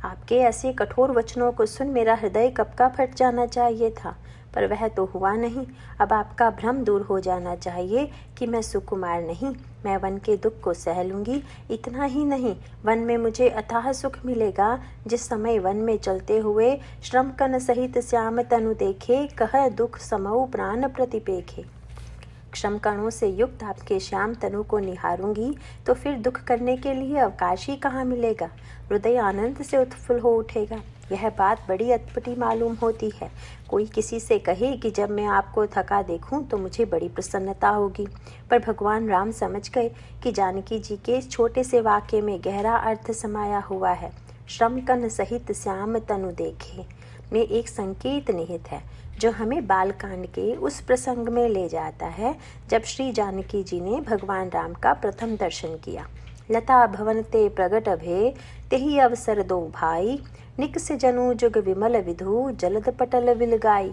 आपके ऐसे कठोर वचनों को सुन मेरा हृदय कब का फट जाना चाहिए था, पर वह तो हुआ नहीं। अब आपका भ्रम दूर हो जाना चाहिए कि मैं सुकुमार नहीं, मैं वन के दुख को सह लूँगी। इतना ही नहीं, वन में मुझे अथाह सुख मिलेगा। जिस समय वन में चलते हुए श्रम कन सहित श्याम तनु देखे, कह दुख समऊ प्राण प्रतिपेखे। क्षम कणों से युक्त आपके श्याम तनु को निहारूंगी तो फिर दुख करने के लिए अवकाश ही कहाँ मिलेगा। हृदय आनंद से उत्फुल्ल हो उठेगा। यह बात बड़ी अटपटी मालूम होती है। कोई किसी से कहे कि जब मैं आपको थका देखूं तो मुझे बड़ी प्रसन्नता होगी, पर भगवान राम समझ गए कि जानकी जी के इस छोटे से वाक्य में गहरा अर्थ समाया हुआ है। श्रम कन सहित श्याम तनु देखे में एक संकेत निहित है जो हमें बालकांड के उस प्रसंग में ले जाता है जब श्री जानकी जी ने भगवान राम का प्रथम दर्शन किया। लता भवन ते प्रगट भे तेहि अवसर दो भाई, निक से जनु जुग विमल विधु जलद पटल विलगाई।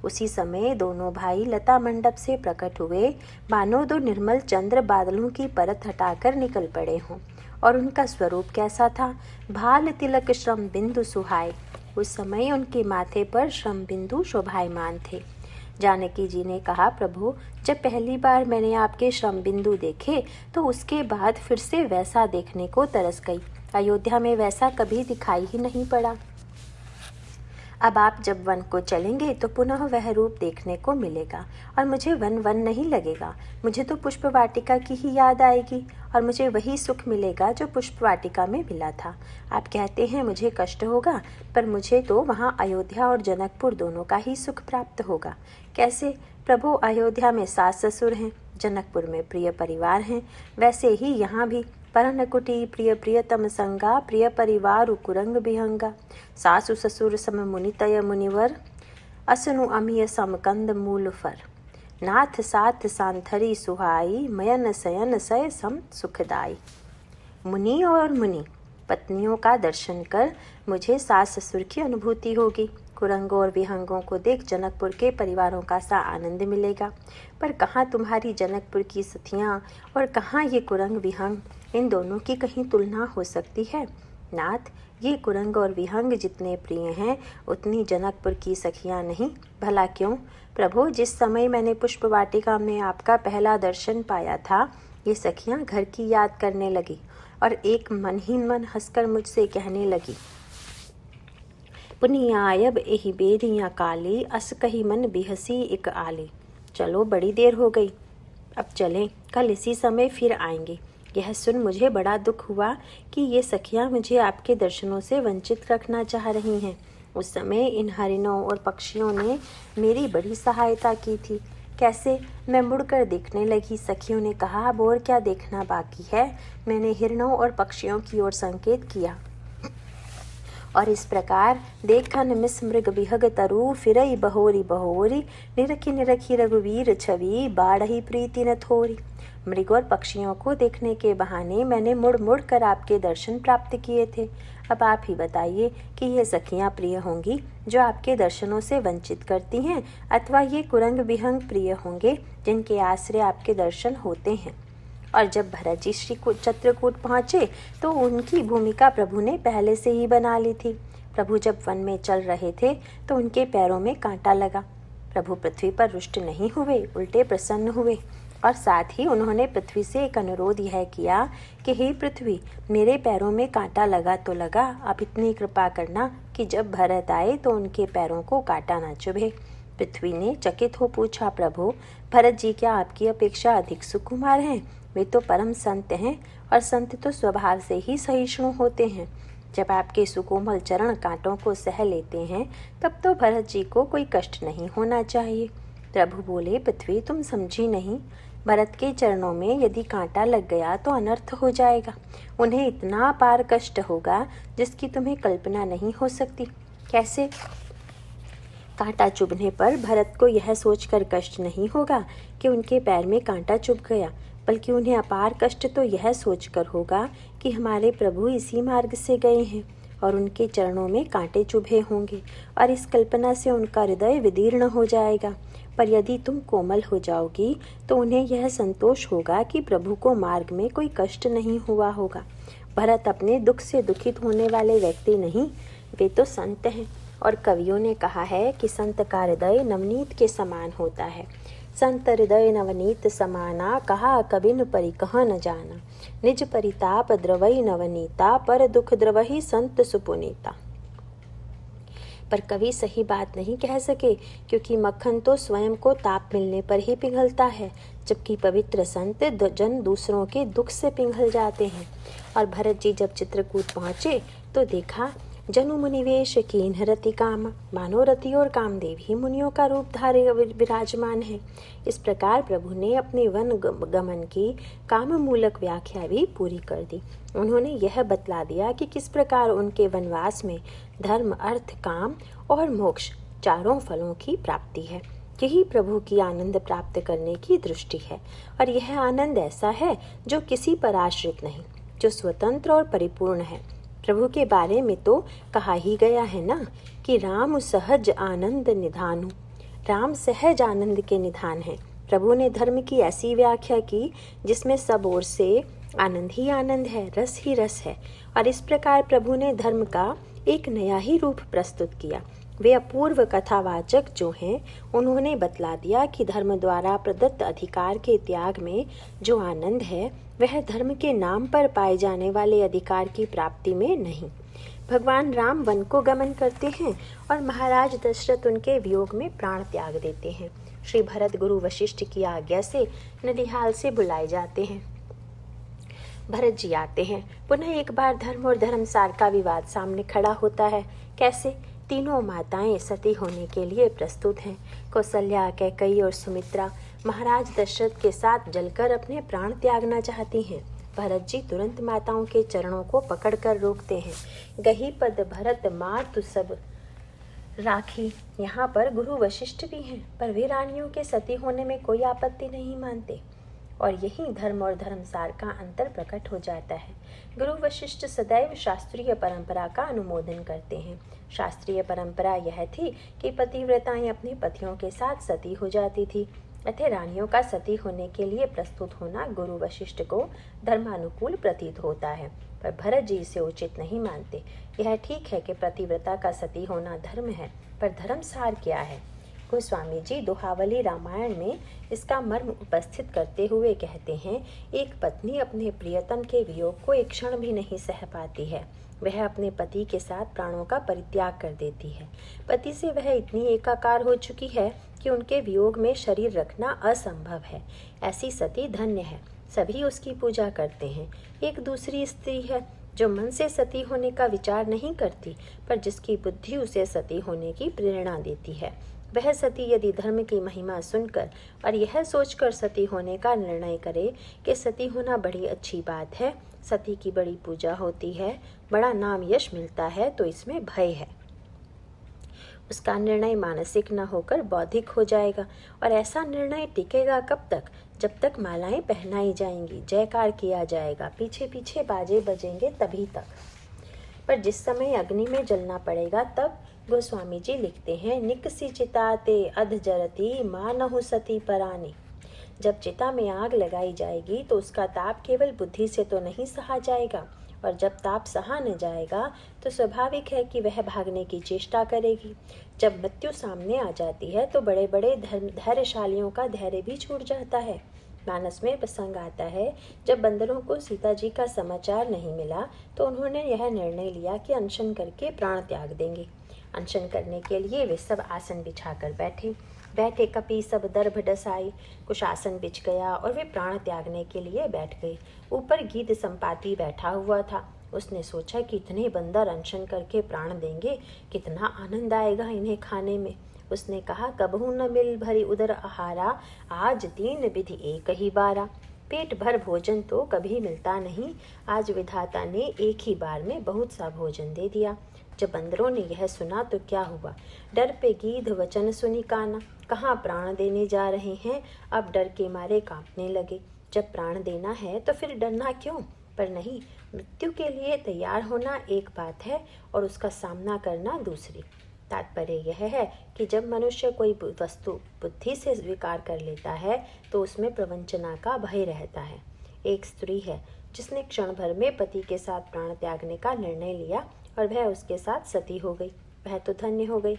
उसी समय दोनों भाई लता मंडप से प्रकट हुए, मानो दो निर्मल चंद्र बादलों की परत हटाकर निकल पड़े हों। और उनका स्वरूप कैसा था? भाल तिलक श्रम बिंदु सुहाय। उस समय उनके माथे पर श्रम बिंदु शोभायमान थे। जानकी जी ने कहा, प्रभु, जब पहली बार मैंने आपके श्रम बिंदु देखे तो उसके बाद फिर से वैसा देखने को तरस गई। अयोध्या में वैसा कभी दिखाई ही नहीं पड़ा। अब आप जब वन को चलेंगे तो पुनः वह रूप देखने को मिलेगा और मुझे वन वन नहीं लगेगा। मुझे तो पुष्प वाटिका की ही याद आएगी और मुझे वही सुख मिलेगा जो पुष्प वाटिका में मिला था। आप कहते हैं मुझे कष्ट होगा, पर मुझे तो वहाँ अयोध्या और जनकपुर दोनों का ही सुख प्राप्त होगा। कैसे? प्रभु, अयोध्या में सास ससुर हैं, जनकपुर में प्रिय परिवार हैं, वैसे ही यहाँ भी परनकुटी प्रिय प्रियतम संगा, प्रिय परिवार कुरंग विहंगा। सासु ससुर सम मुनितय मुनिवर, असनु अमिय समकंद मूल फर। नाथ साथ सांथरी सुहाई, मयन सयन सय सम सुखदाई। मुनि और मुनि पत्नियों का दर्शन कर मुझे सास ससुर की अनुभूति होगी। कुरंगों और विहंगों को देख जनकपुर के परिवारों का सा आनंद मिलेगा। पर कहाँ तुम्हारी जनकपुर की सथियाँ और कहाँ ये कुरंग विहंग, इन दोनों की कहीं तुलना हो सकती है? नाथ, ये कुरंग और विहंग जितने प्रिय हैं उतनी जनकपुर की सखियाँ नहीं। भला क्यों? प्रभु, जिस समय मैंने पुष्प वाटिका में आपका पहला दर्शन पाया था, ये सखियाँ घर की याद करने लगी और एक मन ही मन हंसकर मुझसे कहने लगी, पुनियायब एहि बेरियाँ काली, अस कही मन बिहसी एक आली। चलो, बड़ी देर हो गई, अब चलें, कल इसी समय फिर आएंगे। यह सुन मुझे बड़ा दुख हुआ कि ये सखियाँ मुझे आपके दर्शनों से वंचित रखना चाह रही हैं। उस समय इन हरिणों और पक्षियों ने मेरी बड़ी सहायता की थी। कैसे? मैं मुड़कर देखने लगी। सखियों ने कहा, अब और क्या देखना बाकी है? मैंने हिरणों और पक्षियों की ओर संकेत किया और इस प्रकार देखन मिस मृग बिहग तरु, फिरई बहोरी बहोरी, निरखी निरखी रघुवीर छवि, बाढ़ही प्रीति न थोरी। मृग और पक्षियों को देखने के बहाने मैंने मुड़ मुड़ कर आपके दर्शन प्राप्त किए थे। अब आप ही बताइए कि ये सखियाँ प्रिय होंगी जो आपके दर्शनों से वंचित करती हैं, अथवा ये कुरंग विहंग प्रिय होंगे जिनके आश्रय आपके दर्शन होते हैं। और जब भरत जी श्री चित्रकूट पहुँचे तो उनकी भूमिका प्रभु ने पहले से ही बना ली थी। प्रभु जब वन में चल रहे थे तो उनके पैरों में कांटा लगा। प्रभु पृथ्वी पर रुष्ट नहीं हुए, उल्टे प्रसन्न हुए और साथ ही उन्होंने पृथ्वी से एक अनुरोध यह किया कि हे पृथ्वी, मेरे पैरों में कांटा लगा तो लगा, आप इतनी कृपा करना कि जब भरत आए तो उनके पैरों को कांटा न चुभे। पृथ्वी ने चकित हो पूछा, प्रभु, भरत जी क्या आपकी अपेक्षा अधिक सुकुमार हैं? वे तो परम संत हैं और संत तो स्वभाव से ही सहिष्णु होते हैं। जब आपके सुकोमल चरण कांटों को सह लेते हैं तब तो भरत जी को कोई कष्ट नहीं होना चाहिए। प्रभु बोले, पृथ्वी, तुम समझी नहीं, भरत के चरणों में यदि कांटा लग गया तो अनर्थ हो जाएगा। उन्हें इतना अपार कष्ट होगा जिसकी तुम्हें कल्पना नहीं हो सकती। कैसे? कांटा चुभने पर भरत को यह सोचकर कष्ट नहीं होगा कि उनके पैर में कांटा चुभ गया, बल्कि उन्हें अपार कष्ट तो यह सोचकर होगा कि हमारे प्रभु इसी मार्ग से गए हैं और उनके चरणों में कांटे चुभे होंगे, और इस कल्पना से उनका हृदय विदीर्ण हो जाएगा। पर यदि तुम कोमल हो जाओगी तो उन्हें यह संतोष होगा कि प्रभु को मार्ग में कोई कष्ट नहीं हुआ होगा। भरत अपने दुख से दुखित होने वाले व्यक्ति नहीं, वे तो संत हैं। और कवियों ने कहा है कि संत का हृदय नवनीत के समान होता है। संत हृदय नवनीत समाना, कहा कबिन परि कह न जाना। निज परिताप द्रवई नवनीता, पर दुख द्रवही संत सुपुनीता। पर कभी सही बात नहीं कह सके, क्योंकि मक्खन तो स्वयं को ताप मिलने पर ही पिघलता है, जबकि पवित्र संत जन दूसरों के दुख से पिघल जाते हैं। और भरत जी जब चित्रकूट पहुँचे तो देखा जनु मुनिवेश कीन रति काम, मानो रति और कामदेव ही मुनियों का रूप धारे विराजमान है। इस प्रकार प्रभु ने अपने वन गमन की काम मूलक व्याख्या भी पूरी कर दी। उन्होंने यह बतला दिया कि किस प्रकार उनके वनवास में धर्म, अर्थ, काम और मोक्ष चारों फलों की प्राप्ति है। यही प्रभु की आनंद प्राप्त करने की दृष्टि है, और यह आनंद ऐसा है जो किसी पर आश्रित नहीं, जो स्वतंत्र और परिपूर्ण है। प्रभु के बारे में तो कहा ही गया है ना कि राम सहज आनंद निधानु, राम सहज आनंद के निधान है। प्रभु ने धर्म की ऐसी व्याख्या की जिसमें सब ओर से आनंद ही आनंद है, रस ही रस है। और इस प्रकार प्रभु ने धर्म का एक नया ही रूप प्रस्तुत किया। वे अपूर्व कथावाचक जो हैं, उन्होंने बतला दिया कि धर्म द्वारा प्रदत्त अधिकार के त्याग में जो आनंद है, वह धर्म के नाम पर पाए जाने वाले अधिकार की प्राप्ति में नहीं। भगवान राम वन को गमन करते हैं और महाराज दशरथ उनके वियोग में प्राण त्याग देते हैं। श्री भरत गुरु वशिष्ठ की आज्ञा से नदिहाल से बुलाए जाते हैं। भरत जी आते हैं। पुनः एक बार धर्म और धर्मसार का विवाद सामने खड़ा होता है। कैसे? तीनों माताएं सती होने के लिए प्रस्तुत हैं। कौसल्या, कैकेयी और सुमित्रा महाराज दशरथ के साथ जलकर अपने प्राण त्यागना चाहती हैं। भरत जी तुरंत माताओं के चरणों को पकड़कर रोकते हैं। गही पद भरत मातु सब राखी। यहाँ पर गुरु वशिष्ठ भी हैं, पर वे रानियों के सती होने में कोई आपत्ति नहीं मानते, और यही धर्म और धर्मसार का अंतर प्रकट हो जाता है। गुरु वशिष्ठ सदैव शास्त्रीय परंपरा का अनुमोदन करते हैं। शास्त्रीय परंपरा यह थी कि पतिव्रताएं अपने पतियों के साथ सती हो जाती थी, अतः रानियों का सती होने के लिए प्रस्तुत होना गुरु वशिष्ठ को धर्मानुकूल प्रतीत होता है, पर भरत जी इसे उचित नहीं मानते। यह ठीक है कि पतिव्रता का सती होना धर्म है, पर धर्मसार क्या है? गोस्वामी जी दोहावली रामायण में इसका मर्म उपस्थित करते हुए कहते हैं, एक पत्नी अपने प्रियतम के वियोग को एक क्षण भी नहीं सह पाती है। वह अपने पति के साथ प्राणों का परित्याग कर देती है। पति से वह इतनी एकाकार हो चुकी है कि उनके वियोग में शरीर रखना असंभव है। ऐसी सती धन्य है, सभी उसकी पूजा करते हैं। एक दूसरी स्त्री है जो मन से सती होने का विचार नहीं करती, पर जिसकी बुद्धि उसे सती होने की प्रेरणा देती है। वह सती यदि धर्म की महिमा सुनकर और यह सोचकर सती होने का निर्णय करे कि सती होना बड़ी अच्छी बात है, सती की बड़ी पूजा होती है, बड़ा नाम यश मिलता है, तो इसमें भय है। उसका निर्णय मानसिक न होकर बौद्धिक हो जाएगा, और ऐसा निर्णय टिकेगा कब तक? जब तक मालाएं पहनाई जाएंगी, जयकार किया जाएगा, पीछे पीछे बाजे बजेंगे, तभी तक। पर जिस समय अग्नि में जलना पड़ेगा तब गोस्वामी जी लिखते हैं, निकसी चिताते अध जरती मानहु सती परानी। जब चिता में आग लगाई जाएगी तो उसका ताप केवल बुद्धि से तो नहीं सहा जाएगा, और जब ताप सहा न जाएगा तो स्वाभाविक है कि वह भागने की चेष्टा करेगी। जब मृत्यु सामने आ जाती है तो बड़े बड़े धैर्यशालियों का धैर्य भी छूट जाता है। मानस में प्रसंग आता है, जब बंदरों को सीता जी का समाचार नहीं मिला तो उन्होंने यह निर्णय लिया कि अनशन करके प्राण त्याग देंगे। अनशन करने के लिए वे सब आसन बिछाकर बैठे कपि सब दर्भ डसाई। कुछ आसन बिछ गया और वे प्राण त्यागने के लिए बैठ गए। ऊपर गीध संपाति बैठा हुआ था। उसने सोचा कि इतने बंदर अनशन करके प्राण देंगे, कितना आनंद आएगा इन्हें खाने में। उसने कहा, कबहू न मिल भरी उदर आहारा, आज 3 विधि एक ही बारा। पेट भर भोजन तो कभी मिलता नहीं, आज विधाता ने एक ही बार में बहुत सा भोजन दे दिया। जब बंदरों ने यह सुना तो क्या हुआ? डर पे गीध वचन सुनी काना। कहाँ प्राण देने जा रहे हैं, अब डर के मारे कांपने लगे। जब प्राण देना है तो फिर डरना क्यों? पर नहीं, मृत्यु के लिए तैयार होना एक बात है और उसका सामना करना दूसरी। तात्पर्य यह है कि जब मनुष्य कोई वस्तु बुद्धि से स्वीकार कर लेता है तो उसमें प्रवंचना का भय रहता है। एक स्त्री है जिसने क्षण भर में पति के साथ प्राण त्यागने का निर्णय लिया और वह उसके साथ सती हो गई, वह तो धन्य हो गई।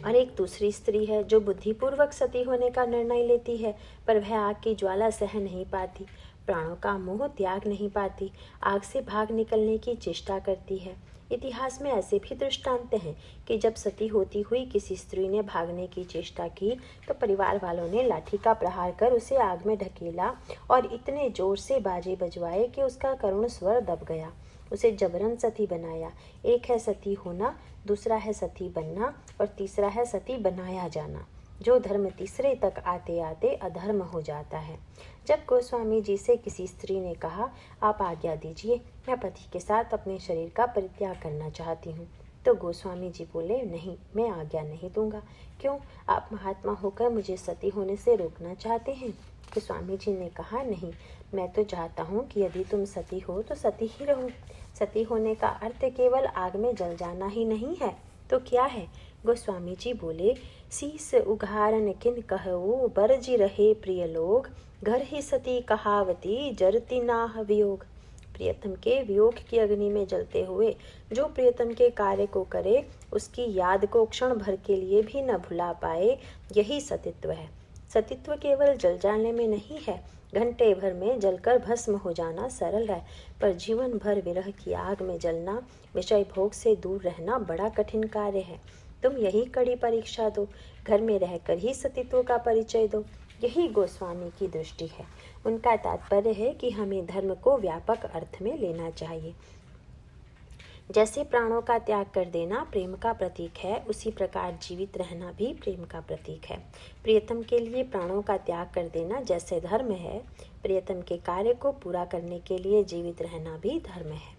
और एक दूसरी स्त्री है जो बुद्धिपूर्वक सती होने का निर्णय लेती है, पर वह आग की ज्वाला सह नहीं पाती, प्राणों का मोह त्याग नहीं पाती, आग से भाग निकलने की चेष्टा करती है। इतिहास में ऐसे भी दृष्टांत हैं कि जब सती होती हुई किसी स्त्री ने भागने की चेष्टा की तो परिवार वालों ने लाठी का प्रहार कर उसे आग में ढकेला और इतने जोर से बाजे बजवाए कि उसका करुण स्वर दब गया। उसे जबरन सती बनाया। एक है सती होना, दूसरा है सती बनना और तीसरा है सती बनाया जाना। जो धर्म तीसरे तक आते आते अधर्म हो जाता है। जब गोस्वामी जी से किसी स्त्री ने कहा, आप आज्ञा दीजिए, मैं पति के साथ अपने शरीर का परित्याग करना चाहती हूँ, तो गोस्वामी जी बोले, नहीं, मैं आज्ञा नहीं दूंगा। क्यों? आप महात्मा होकर मुझे सती होने से रोकना चाहते हैं? गोस्वामी जी ने कहा, नहीं, मैं तो चाहता हूँ कि यदि तुम सती हो तो सती ही रहो। सती होने का अर्थ केवल आग में जल जाना ही नहीं है, तो क्या है? गोस्वामी जी बोले, शीस उघारन किन कहू, बरजी रहे प्रिय लोग, घर ही सती कहावती, जरती नाह वियोग। प्रियतम के वियोग की अग्नि में जलते हुए जो प्रियतम के कार्य को करे, उसकी याद को क्षण भर के लिए भी न भुला पाए, यही सतीत्व है। सतीत्व केवल जल जाने में नहीं है। घंटे भर में जलकर भस्म हो जाना सरल है, पर जीवन भर विरह की आग में जलना, विषय भोग से दूर रहना बड़ा कठिन कार्य है। तुम यही कड़ी परीक्षा दो, घर में रहकर ही सतीत्व का परिचय दो। यही गोस्वामी की दृष्टि है। उनका तात्पर्य है कि हमें धर्म को व्यापक अर्थ में लेना चाहिए। जैसे प्राणों का त्याग कर देना प्रेम का प्रतीक है, उसी प्रकार जीवित रहना भी प्रेम का प्रतीक है। प्रियतम के लिए प्राणों का त्याग कर देना जैसे धर्म है, प्रियतम के कार्य को पूरा करने के लिए जीवित रहना भी धर्म है।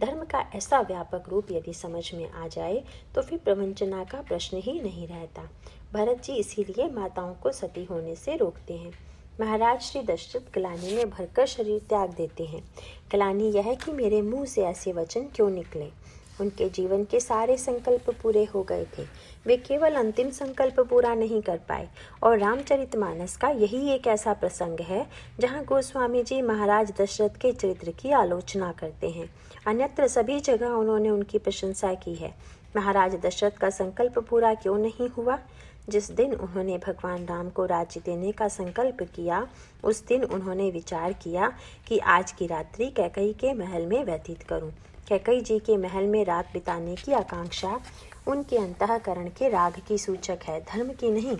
धर्म का ऐसा व्यापक रूप यदि समझ में आ जाए तो फिर प्रवंचना का प्रश्न ही नहीं रहता। भरत जी इसीलिए माताओं को सती होने से रोकते हैं। महाराज श्री दशरथ ग्लानि में भरकर शरीर त्याग देते हैं। ग्लानि यह है कि मेरे मुंह से ऐसे वचन क्यों निकले। उनके जीवन के सारे संकल्प पूरे हो गए थे, वे केवल अंतिम संकल्प पूरा नहीं कर पाए। और रामचरितमानस का यही एक ऐसा प्रसंग है जहाँ गोस्वामी जी महाराज दशरथ के चरित्र की आलोचना करते हैं। अन्यत्र सभी जगह उन्होंने उनकी प्रशंसा की है। महाराज दशरथ का संकल्प पूरा क्यों नहीं हुआ? जिस दिन उन्होंने भगवान राम को राज्य देने का संकल्प किया, उस दिन उन्होंने विचार किया कि आज की रात्रि कैकई के महल में व्यतीत करूं। कैकई जी के महल में रात बिताने की आकांक्षा उनके अंतःकरण के राग की सूचक है, धर्म की नहीं।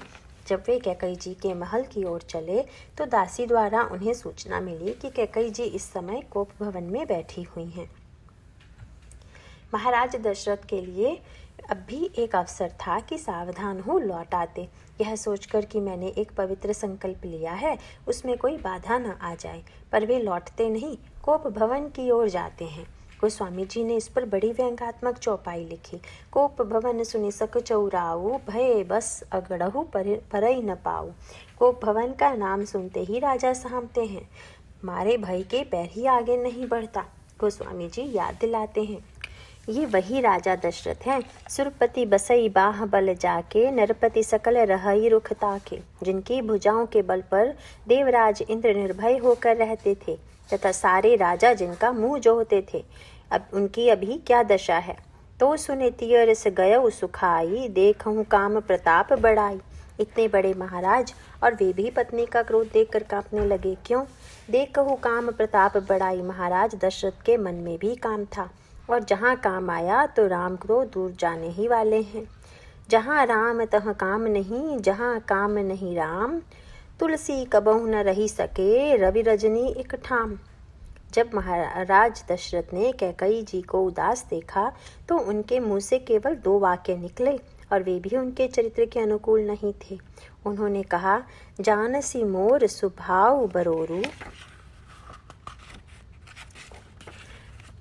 जब वे कैकई जी के महल की ओर चले तो दासी द्वारा उन्हें सूचना मिली कि कैकई जी इस समय कोप भवन में बैठी हुई हैं। महाराज दशरथ के लिए अब भी एक अवसर था कि सावधान हो लौट आते, यह सोचकर कि मैंने एक पवित्र संकल्प लिया है, उसमें कोई बाधा न आ जाए। पर वे लौटते नहीं, कोप भवन की ओर जाते हैं। गोस्वामी जी ने इस पर बड़ी व्यंग्यात्मक चौपाई लिखी। कोप भवन सुनि सक चौराऊ, भय बस अगड़हु परई न पाऊ। कोप भवन का नाम सुनते ही राजा सहमते हैं, मारे भय के पैर ही आगे नहीं बढ़ता। गोस्वामी जी याद दिलाते हैं, ये वही राजा दशरथ हैं, सुरपति बसई बाह बल जाके, नरपति सकल रहई रुख ताके, जिनकी भुजाओं के बल पर देवराज इंद्र निर्भय होकर रहते थे तथा सारे राजा जिनका मुंह जोहते थे। अब उनकी अभी क्या दशा है? तो सुने तियरस गयो सुखाई, देखहूँ काम प्रताप बढ़ाई। इतने बड़े महाराज और वे भी पत्नी का क्रोध देखकर कांपने लगे। क्यों? देखहूँ काम प्रताप बढ़ाई। महाराज दशरथ के मन में भी काम था, और जहाँ काम आया तो राम क्रोध दूर जाने ही वाले हैं। जहाँ राम तहाँ काम नहीं, जहाँ काम नहीं राम, तुलसी कबहु न रही सके, रवि रजनी एक ठाम। जब महाराज दशरथ ने कैकई जी को उदास देखा तो उनके मुंह से केवल 2 वाक्य निकले, और वे भी उनके चरित्र के अनुकूल नहीं थे। उन्होंने कहा, जानसी मोर सुभाव बरोरू,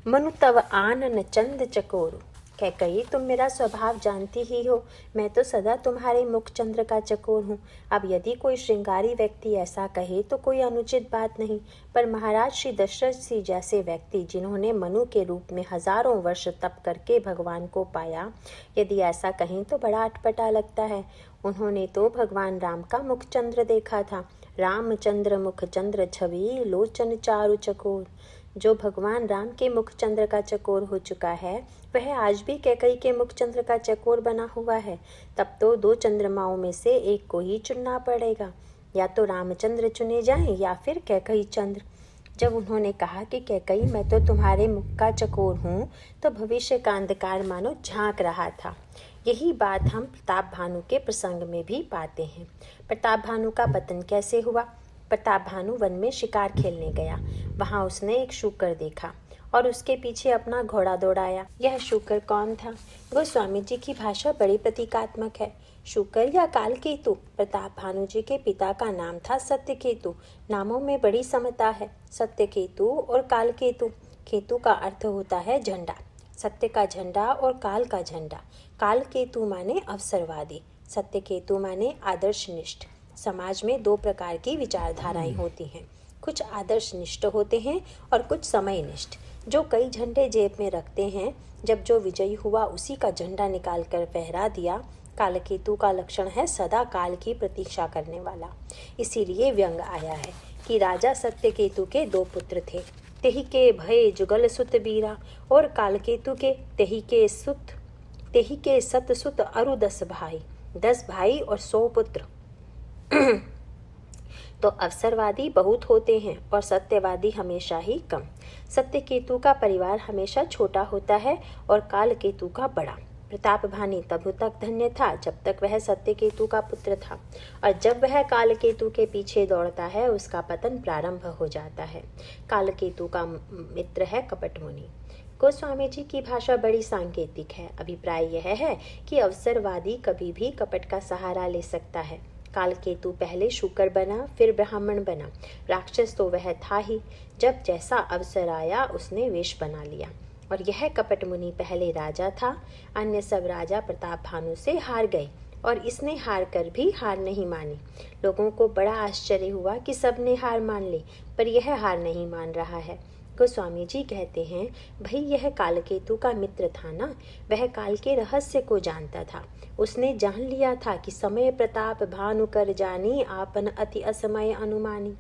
मनु तव आनन चंद चकोरू। कैकई, तुम मेरा स्वभाव जानती ही हो, मैं तो सदा तुम्हारे मुख चंद्र का चकोर हूँ। अब यदि कोई श्रृंगारी व्यक्ति ऐसा कहे तो कोई अनुचित बात नहीं, पर महाराज श्री दशरथ जी जैसे व्यक्ति जिन्होंने मनु के रूप में हजारों वर्ष तप करके भगवान को पाया, यदि ऐसा कहें तो बड़ा अटपटा लगता है। उन्होंने तो भगवान राम का मुख चंद्र देखा था। रामचंद्र मुख चंद्र छवि, लोचन चारु चकोर। जो भगवान राम के मुख चंद्र का चकोर हो चुका है, वह आज भी कैकई के मुख चंद्र का चकोर बना हुआ है। तब तो 2 चंद्रमाओं में से एक को ही चुनना पड़ेगा, या तो रामचंद्र चुने जाएं या फिर कैकई चंद्र। जब उन्होंने कहा कि कैकई, मैं तो तुम्हारे मुख का चकोर हूँ, तो भविष्य का अंधकार मानो झांक रहा था। यही बात हम प्रताप भानु के प्रसंग में भी पाते हैं। प्रताप भानु का पतन कैसे हुआ? प्रताप भानु वन में शिकार खेलने गया। वहाँ उसने एक शूकर देखा और उसके पीछे अपना घोड़ा दौड़ाया। यह शूकर कौन था? गोस्वामी जी की भाषा बड़ी प्रतीकात्मक है। शूकर या कालकेतु प्रताप भानु जी के पिता का नाम था सत्यकेतु। नामों में बड़ी समता है। सत्यकेतु और कालकेतु। केतु का अर्थ होता है झंडा, सत्य का झंडा और काल का झंडा। कालकेतु माने अवसरवादी, सत्यकेतु माने आदर्शनिष्ठ। समाज में दो प्रकार की विचारधाराएं होती हैं। कुछ आदर्शनिष्ठ होते हैं और कुछ समयनिष्ठ, जो कई झंडे जेब में रखते हैं। जब जो विजयी हुआ उसी का झंडा निकाल कर फहरा दिया। कालकेतु का लक्षण है सदा काल की प्रतीक्षा करने वाला। इसीलिए व्यंग आया है कि राजा सत्यकेतु के दो पुत्र थे। तेही के भय जुगल सुत बीरा, और कालकेतु के तेही के सत सुत अरु 10 भाई। 10 भाई और 100 पुत्र। तो अवसरवादी बहुत होते हैं और सत्यवादी हमेशा ही कम। सत्यकेतु का परिवार हमेशा छोटा होता है और कालकेतु का बड़ा। प्रताप भानु तब तक धन्य था जब तक वह सत्यकेतु का पुत्र था, और जब वह कालकेतु के पीछे दौड़ता है उसका पतन प्रारंभ हो जाता है। कालकेतु का मित्र है कपट मुनि। गोस्वामी जी की भाषा बड़ी सांकेतिक है। अभिप्राय यह है कि अवसरवादी कभी भी कपट का सहारा ले सकता है। कालकेतु पहले शूकर बना, फिर ब्राह्मण बना। राक्षस तो वह था ही। जब जैसा अवसर आया उसने वेश बना लिया। और यह कपट मुनि पहले राजा था। अन्य सब राजा प्रताप भानु से हार गए और इसने हार कर भी हार नहीं मानी। लोगों को बड़ा आश्चर्य हुआ कि सबने हार मान ली, पर यह हार नहीं मान रहा है। गोस्वामी जी कहते हैं, भाई यह कालकेतु का मित्र था ना, वह काल के रहस्य को जानता था। उसने जान लिया था कि समय प्रताप भानु कर जानी, आपन अति असमय अनुमानी।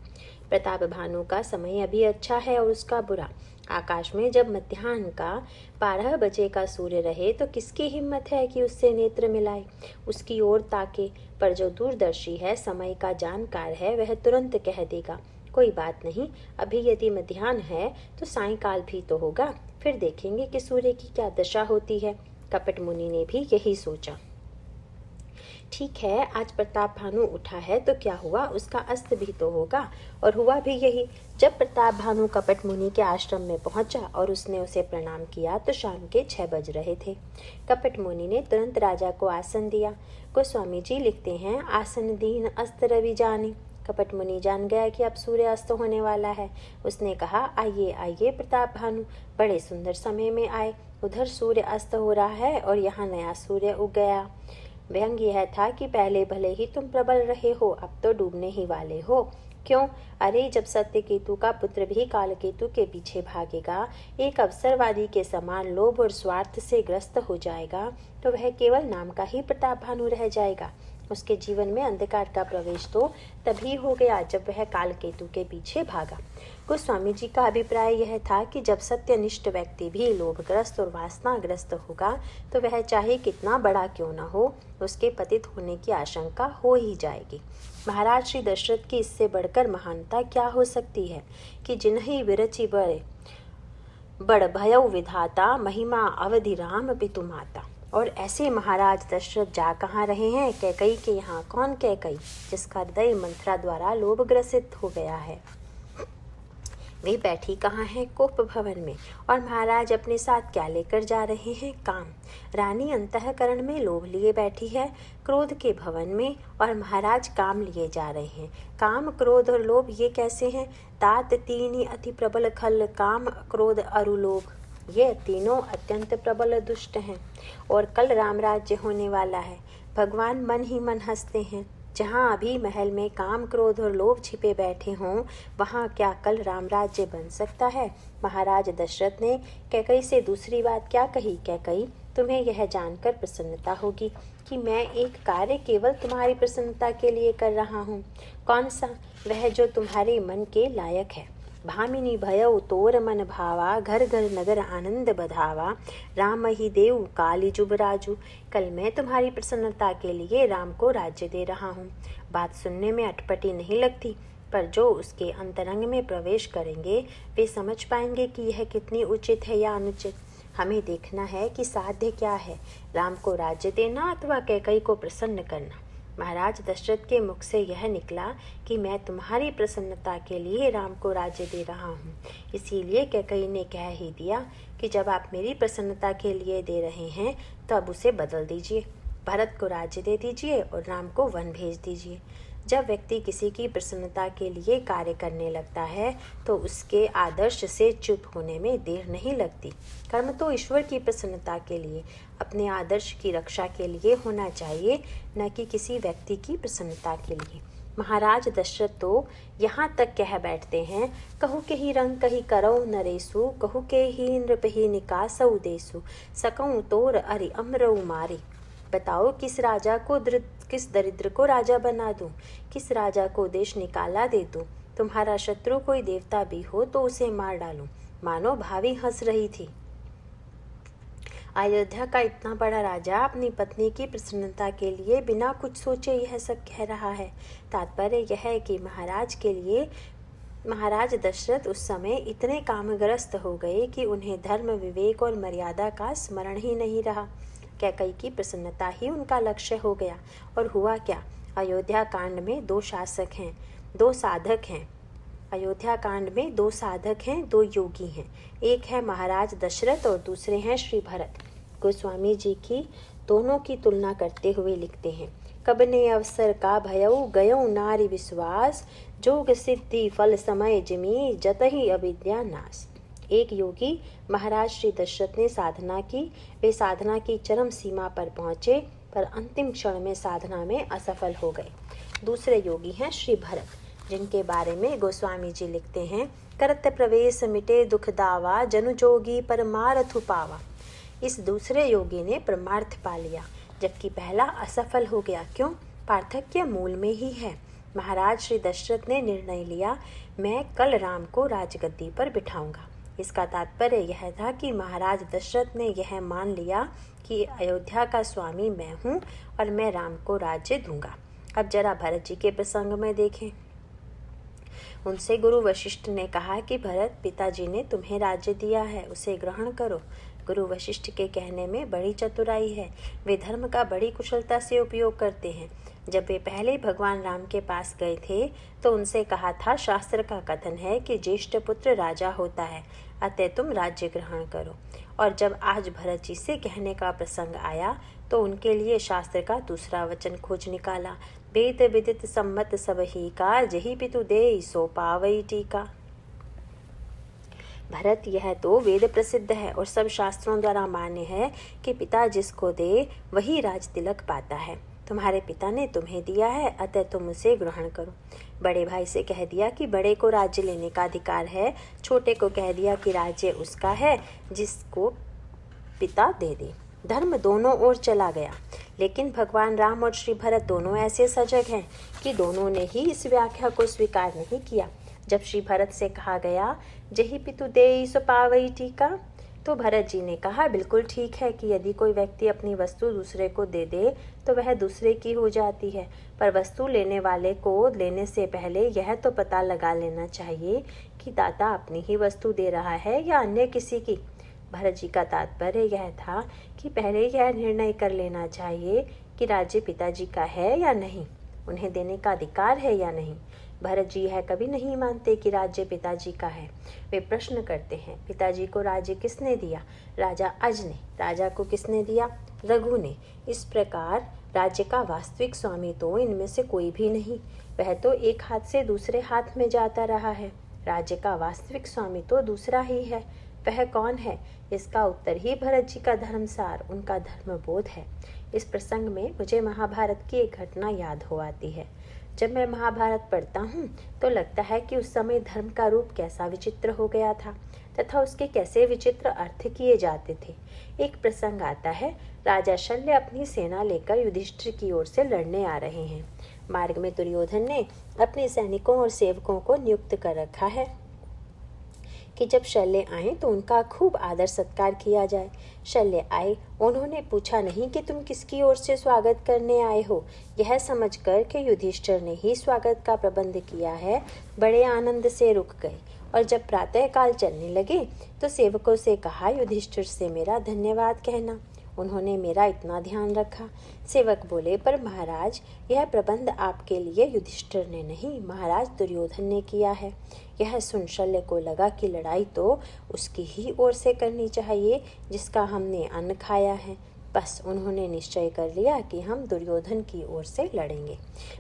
प्रताप भानु का समय अभी अच्छा है और उसका बुरा। आकाश में जब मध्याह्न का 12 बजे का सूर्य रहे तो किसकी हिम्मत है कि उससे नेत्र मिलाए, उसकी ओर ताके। पर जो दूरदर्शी है, समय का जानकार है, वह तुरंत कह देगा, कोई बात नहीं, अभी यदि मध्याह्न है तो सायंकाल भी तो होगा, फिर देखेंगे कि सूर्य की क्या दशा होती है। कपट मुनि ने भी यही सोचा। ठीक है, आज प्रताप भानु उठा है तो क्या हुआ, उसका अस्त भी तो होगा। और हुआ भी यही। जब प्रताप भानु कपट मुनि के आश्रम में पहुंचा और उसने उसे प्रणाम किया तो शाम के 6 बज रहे थे। कपट मुनि ने तुरंत राजा को आसन दिया। गोस्वामी जी लिखते हैं, आसन दीन अस्त रवि जानी। कपट मुनि जान गया कि अब सूर्य अस्त होने वाला है। उसने कहा, आइए आइए प्रताप भानु, बड़े सुंदर समय में आए। उधर सूर्य अस्त हो रहा है और यहाँ नया सूर्य उग गया। व्यंग यह था कि पहले भले ही तुम प्रबल रहे हो, अब तो डूबने ही वाले हो। क्यों? अरे जब सत्यकेतु का पुत्र भी कालकेतु के पीछे भागेगा, एक अवसरवादी के समान लोभ और स्वार्थ से ग्रस्त हो जाएगा, तो वह केवल नाम का ही प्रताप भानु रह जाएगा। उसके जीवन में अंधकार का प्रवेश तो तभी हो गया जब वह कालकेतु के पीछे भागा। गोस्वामी जी का अभिप्राय यह था कि जब सत्यनिष्ठ व्यक्ति भी लोभग्रस्त और वासनाग्रस्त होगा तो वह चाहे कितना बड़ा क्यों न हो, उसके पतित होने की आशंका हो ही जाएगी। महाराज श्री दशरथ की इससे बढ़कर महानता क्या हो सकती है कि जिन्हें विरचि बड़ भयउ विधाता, महिमा अवधि राम पितु माता। और ऐसे महाराज दशरथ जा कहाँ रहे हैं? कैकई के यहाँ। कौन कैकई? जिसका हृदय मंथरा द्वारा लोभग्रसित हो गया है। वे बैठी कहाँ हैं? कोप भवन में। और महाराज अपने साथ क्या लेकर जा रहे हैं? काम। रानी अंतःकरण में लोभ लिए बैठी है, क्रोध के भवन में, और महाराज काम लिए जा रहे हैं। काम, क्रोध और लोभ ये कैसे हैं? तात तीन अति प्रबल खल, काम, क्रोध अरु लोभ। ये तीनों अत्यंत प्रबल दुष्ट हैं और कल राम राज्य होने वाला है। भगवान मन ही मन हंसते हैं। जहाँ अभी महल में काम, क्रोध और लोभ छिपे बैठे हों, वहाँ क्या कल राम राज्य बन सकता है? महाराज दशरथ ने कैकई से दूसरी बात क्या कही? कैकई, तुम्हें यह जानकर प्रसन्नता होगी कि मैं एक कार्य केवल तुम्हारी प्रसन्नता के लिए कर रहा हूँ। कौन सा? वह जो तुम्हारे मन के लायक है। भामिनी भयउ तोर मन भावा, घर घर नगर आनंद बधावा, राम ही देव काली जुबराजू। कल मैं तुम्हारी प्रसन्नता के लिए राम को राज्य दे रहा हूँ। बात सुनने में अटपटी नहीं लगती? पर जो उसके अंतरंग में प्रवेश करेंगे वे समझ पाएंगे कि यह कितनी उचित है या अनुचित। हमें देखना है कि साध्य क्या है, राम को राज्य देना अथवा कैकई को प्रसन्न करना। महाराज दशरथ के मुख से यह निकला कि मैं तुम्हारी प्रसन्नता के लिए राम को राज्य दे रहा हूँ। इसीलिए कैकई ने कह ही दिया कि जब आप मेरी प्रसन्नता के लिए दे रहे हैं तो अब उसे बदल दीजिए, भरत को राज्य दे दीजिए और राम को वन भेज दीजिए। जब व्यक्ति किसी की प्रसन्नता के लिए कार्य करने लगता है तो उसके आदर्श से च्युत होने में देर नहीं लगती। कर्म तो ईश्वर की प्रसन्नता के लिए, अपने आदर्श की रक्षा के लिए होना चाहिए, न कि किसी व्यक्ति की प्रसन्नता के लिए। महाराज दशरथ तो यहाँ तक कह बैठते हैं, कहु के ही रंग कही करौ नरेसु, कहु के ही नृपहि निकासौ देसु, सकौ तोर अरि अमरौ मारी। बताओ किस दरिद्र को राजा बना दूं, किस राजा को देश निकाला दे दूं। तुम्हारा शत्रु कोई देवता भी हो तो उसे मार डालूं। मानो भावी हंस रही थी। अयोध्या का इतना बड़ा राजा अपनी पत्नी की प्रसन्नता के लिए बिना कुछ सोचे यह सब कह रहा है। तात्पर्य यह है कि महाराज दशरथ उस समय इतने कामग्रस्त हो गए कि उन्हें धर्म, विवेक और मर्यादा का स्मरण ही नहीं रहा। कैकई की प्रसन्नता ही उनका लक्ष्य हो गया। और हुआ क्या? अयोध्या कांड में दो साधक हैं। अयोध्या कांड में दो साधक हैं, दो योगी हैं। एक है महाराज दशरथ और दूसरे हैं श्री भरत। गोस्वामी जी की दोनों की तुलना करते हुए लिखते हैं, कबने अवसर का भयउ गयौ नारी विश्वास, जोग सिद्धि फल समय जिमी जतहि अविद्या नाश। एक योगी महाराज श्री दशरथ ने साधना की। वे साधना की चरम सीमा पर पहुँचे पर अंतिम क्षण में साधना में असफल हो गए। दूसरे योगी हैं श्री भरत, जिनके बारे में गोस्वामी जी लिखते हैं, करत प्रवेश मिटे दुख दावा, जनु जोगी परमार्थ पावा। इस दूसरे योगी ने परमार्थ पा लिया, जबकि पहला असफल हो गया। क्यों? पार्थक्य मूल में ही है। महाराज श्री दशरथ ने निर्णय लिया, मैं कल राम को राजगद्दी पर बिठाऊंगा। इसका तात्पर्य यह था कि महाराज दशरथ ने यह मान लिया कि अयोध्या का स्वामी मैं हूँ और मैं राम को राज्य दूंगा। अब जरा भरत जी के प्रसंग में देखें। उनसे गुरु वशिष्ठ ने कहा कि भरत, पिताजी ने तुम्हें राज्य दिया है, उसे ग्रहण करो। गुरु वशिष्ठ के कहने में बड़ी चतुराई है। वे धर्म का बड़ी कुशलता से उपयोग करते हैं। जब वे पहले भगवान राम के पास गए थे तो उनसे कहा था, शास्त्र का कथन है कि ज्येष्ठ पुत्र राजा होता है, अतः तुम राज्य ग्रहण करो। और जब आज भरत जी से कहने का प्रसंग आया तो उनके लिए शास्त्र का दूसरा वचन खोज निकाला, वेद विदित सम्मत सब ही का, जही पितु दे सो पावई टीका। भरत, यह तो वेद प्रसिद्ध है और सब शास्त्रों द्वारा मान्य है कि पिता जिसको दे वही राज तिलक पाता है। तुम्हारे पिता ने तुम्हें दिया है, अतः तुम उसे ग्रहण करो। बड़े भाई से कह दिया कि बड़े को राज्य लेने का अधिकार है, छोटे को कह दिया कि राज्य उसका है जिसको पिता दे दे। धर्म दोनों ओर चला गया, लेकिन भगवान राम और श्री भरत दोनों ऐसे सजग हैं कि दोनों ने ही इस व्याख्या को स्वीकार नहीं किया। जब श्री भरत से कहा गया, जही पितु देई सो पावई टीका, तो भरत जी ने कहा, बिल्कुल ठीक है कि यदि कोई व्यक्ति अपनी वस्तु दूसरे को दे दे तो वह दूसरे की हो जाती है, पर वस्तु लेने वाले को लेने से पहले यह तो पता लगा लेना चाहिए कि दाता अपनी ही वस्तु दे रहा है या अन्य किसी की। भरत जी का तात्पर्य यह था कि पहले यह निर्णय कर लेना चाहिए कि राज्य पिताजी का है या नहीं, उन्हें देने का अधिकार है या नहीं। भरत जी यह कभी नहीं मानते कि राज्य पिताजी का है। वे प्रश्न करते हैं, पिताजी को राज्य किसने दिया? राजा अज ने। राजा को किसने दिया? रघु ने। इस प्रकार राज्य का वास्तविक स्वामी तो इनमें से कोई भी नहीं, वह तो एक हाथ से दूसरे हाथ में जाता रहा है। राज्य का वास्तविक स्वामी तो दूसरा ही है। वह कौन है? इसका उत्तर ही भरत जी का धर्मसार, उनका धर्मबोध है। इस प्रसंग में मुझे महाभारत की एक घटना याद हो आती है। जब मैं महाभारत पढ़ता हूँ तो लगता है कि उस समय धर्म का रूप कैसा विचित्र हो गया था तथा उसके कैसे विचित्र अर्थ किए जाते थे। एक प्रसंग आता है, राजा शल्य अपनी सेना लेकर युधिष्ठिर की ओर से लड़ने आ रहे हैं। मार्ग में दुर्योधन ने अपने सैनिकों और सेवकों को नियुक्त कर रखा है कि जब शल्य आए तो उनका खूब आदर सत्कार किया जाए। शल्य आए, उन्होंने पूछा नहीं कि तुम किसकी ओर से स्वागत करने आए हो। यह समझकर कि युधिष्ठिर ने ही स्वागत का प्रबंध किया है, बड़े आनंद से रुक गए। और जब प्रातःकाल चलने लगे तो सेवकों से कहा, युधिष्ठिर से मेरा धन्यवाद कहना, उन्होंने मेरा इतना ध्यान रखा। सेवक बोले, पर महाराज, यह प्रबंध आपके लिए युधिष्ठिर ने नहीं, महाराज दुर्योधन ने किया है। यह सुन शल्य को लगा कि लड़ाई तो उसकी ही ओर से करनी चाहिए जिसका हमने अन्न खाया है। बस उन्होंने निश्चय कर लिया कि हम दुर्योधन की ओर से लड़ेंगे।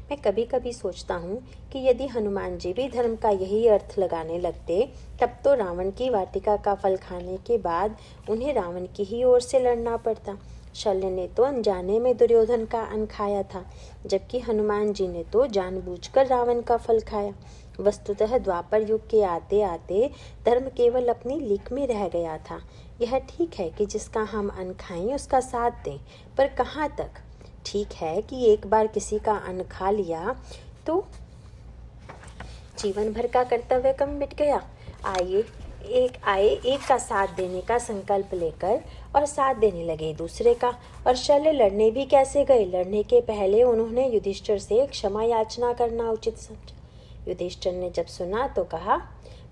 मैं कभी कभी सोचता हूँ कि यदि हनुमान जी भी धर्म का यही अर्थ लगाने लगते, तब तो रावण की वाटिका का फल खाने के बाद उन्हें रावण की ही ओर से लड़ना पड़ता। शल्य ने तो अनजाने में दुर्योधन का अन्न खाया था, जबकि हनुमान जी ने तो जानबूझकर रावण का फल खाया। वस्तुतः द्वापर युग के आते आते धर्म केवल अपनी लीक में रह गया था। यह ठीक है कि जिसका हम अन्न खाएं उसका साथ दें, पर कहाँ तक? ठीक है कि एक बार किसी का अन्न खा लिया तो जीवन भर का कर्तव्य कम मिट गया। एक का साथ देने का संकल्प लेकर और साथ देने लगे दूसरे का। और शल्य लड़ने भी कैसे गए? लड़ने के पहले उन्होंने युधिष्ठिर से क्षमा याचना करना उचित समझा। युधिष्ठिर ने जब सुना तो कहा,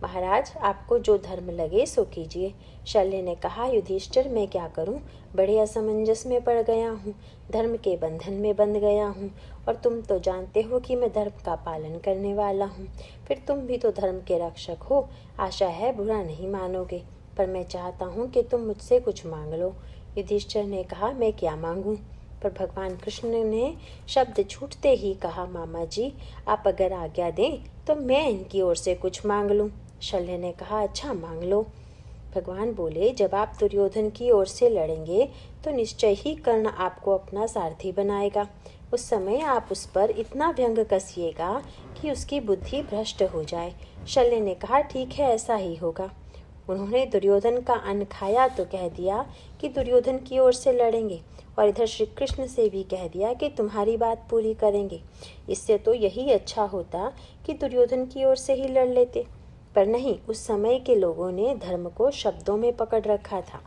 महाराज, आपको जो धर्म लगे सो कीजिए। शल्य ने कहा, युधिष्ठिर, मैं क्या करूं? बड़े असमंजस में पड़ गया हूं, धर्म के बंधन में बंध गया हूं, और तुम तो जानते हो कि मैं धर्म का पालन करने वाला हूं। फिर तुम भी तो धर्म के रक्षक हो, आशा है बुरा नहीं मानोगे, पर मैं चाहता हूं कि तुम मुझसे कुछ मांग लो। युधिष्ठिर ने कहा, मैं क्या मांगूं? पर भगवान कृष्ण ने शब्द छूटते ही कहा, मामा जी, आप अगर आज्ञा दें तो मैं इनकी ओर से कुछ मांग लूं। शल्य ने कहा, अच्छा, मांग लो। भगवान बोले, जब आप दुर्योधन की ओर से लड़ेंगे तो निश्चय ही कर्ण आपको अपना सारथी बनाएगा। उस समय आप उस पर इतना व्यंग कसिएगा कि उसकी बुद्धि भ्रष्ट हो जाए। शल्य ने कहा, ठीक है, ऐसा ही होगा। उन्होंने दुर्योधन का अन्न खाया तो कह दिया कि दुर्योधन की ओर से लड़ेंगे, और इधर श्री कृष्ण से भी कह दिया कि तुम्हारी बात पूरी करेंगे। इससे तो यही अच्छा होता कि दुर्योधन की ओर से ही लड़ लेते, पर नहीं, उस समय के लोगों ने धर्म को शब्दों में पकड़ रखा था।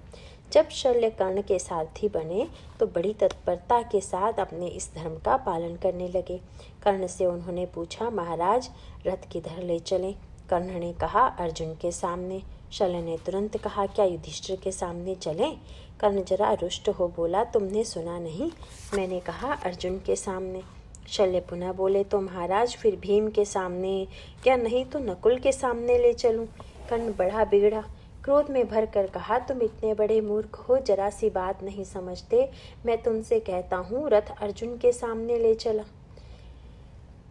जब शल्य कर्ण के सारथी बने तो बड़ी तत्परता के साथ अपने इस धर्म का पालन करने लगे। कर्ण से उन्होंने पूछा, महाराज, रथ किधर ले चलें? कर्ण ने कहा, अर्जुन के सामने। शल्य ने तुरंत कहा, क्या युधिष्ठिर के सामने चलें? कर्ण जरा रुष्ट हो बोला, तुमने सुना नहीं? मैंने कहा अर्जुन के सामने। शल्य पुनः बोले, तो महाराज फिर भीम के सामने, क्या नहीं तो नकुल के सामने ले चलूं? कर्ण बड़ा बिगड़ा, क्रोध में भर कर कहा, तुम इतने बड़े मूर्ख हो, जरा सी बात नहीं समझते। मैं तुमसे कहता हूँ, रथ अर्जुन के सामने ले चला।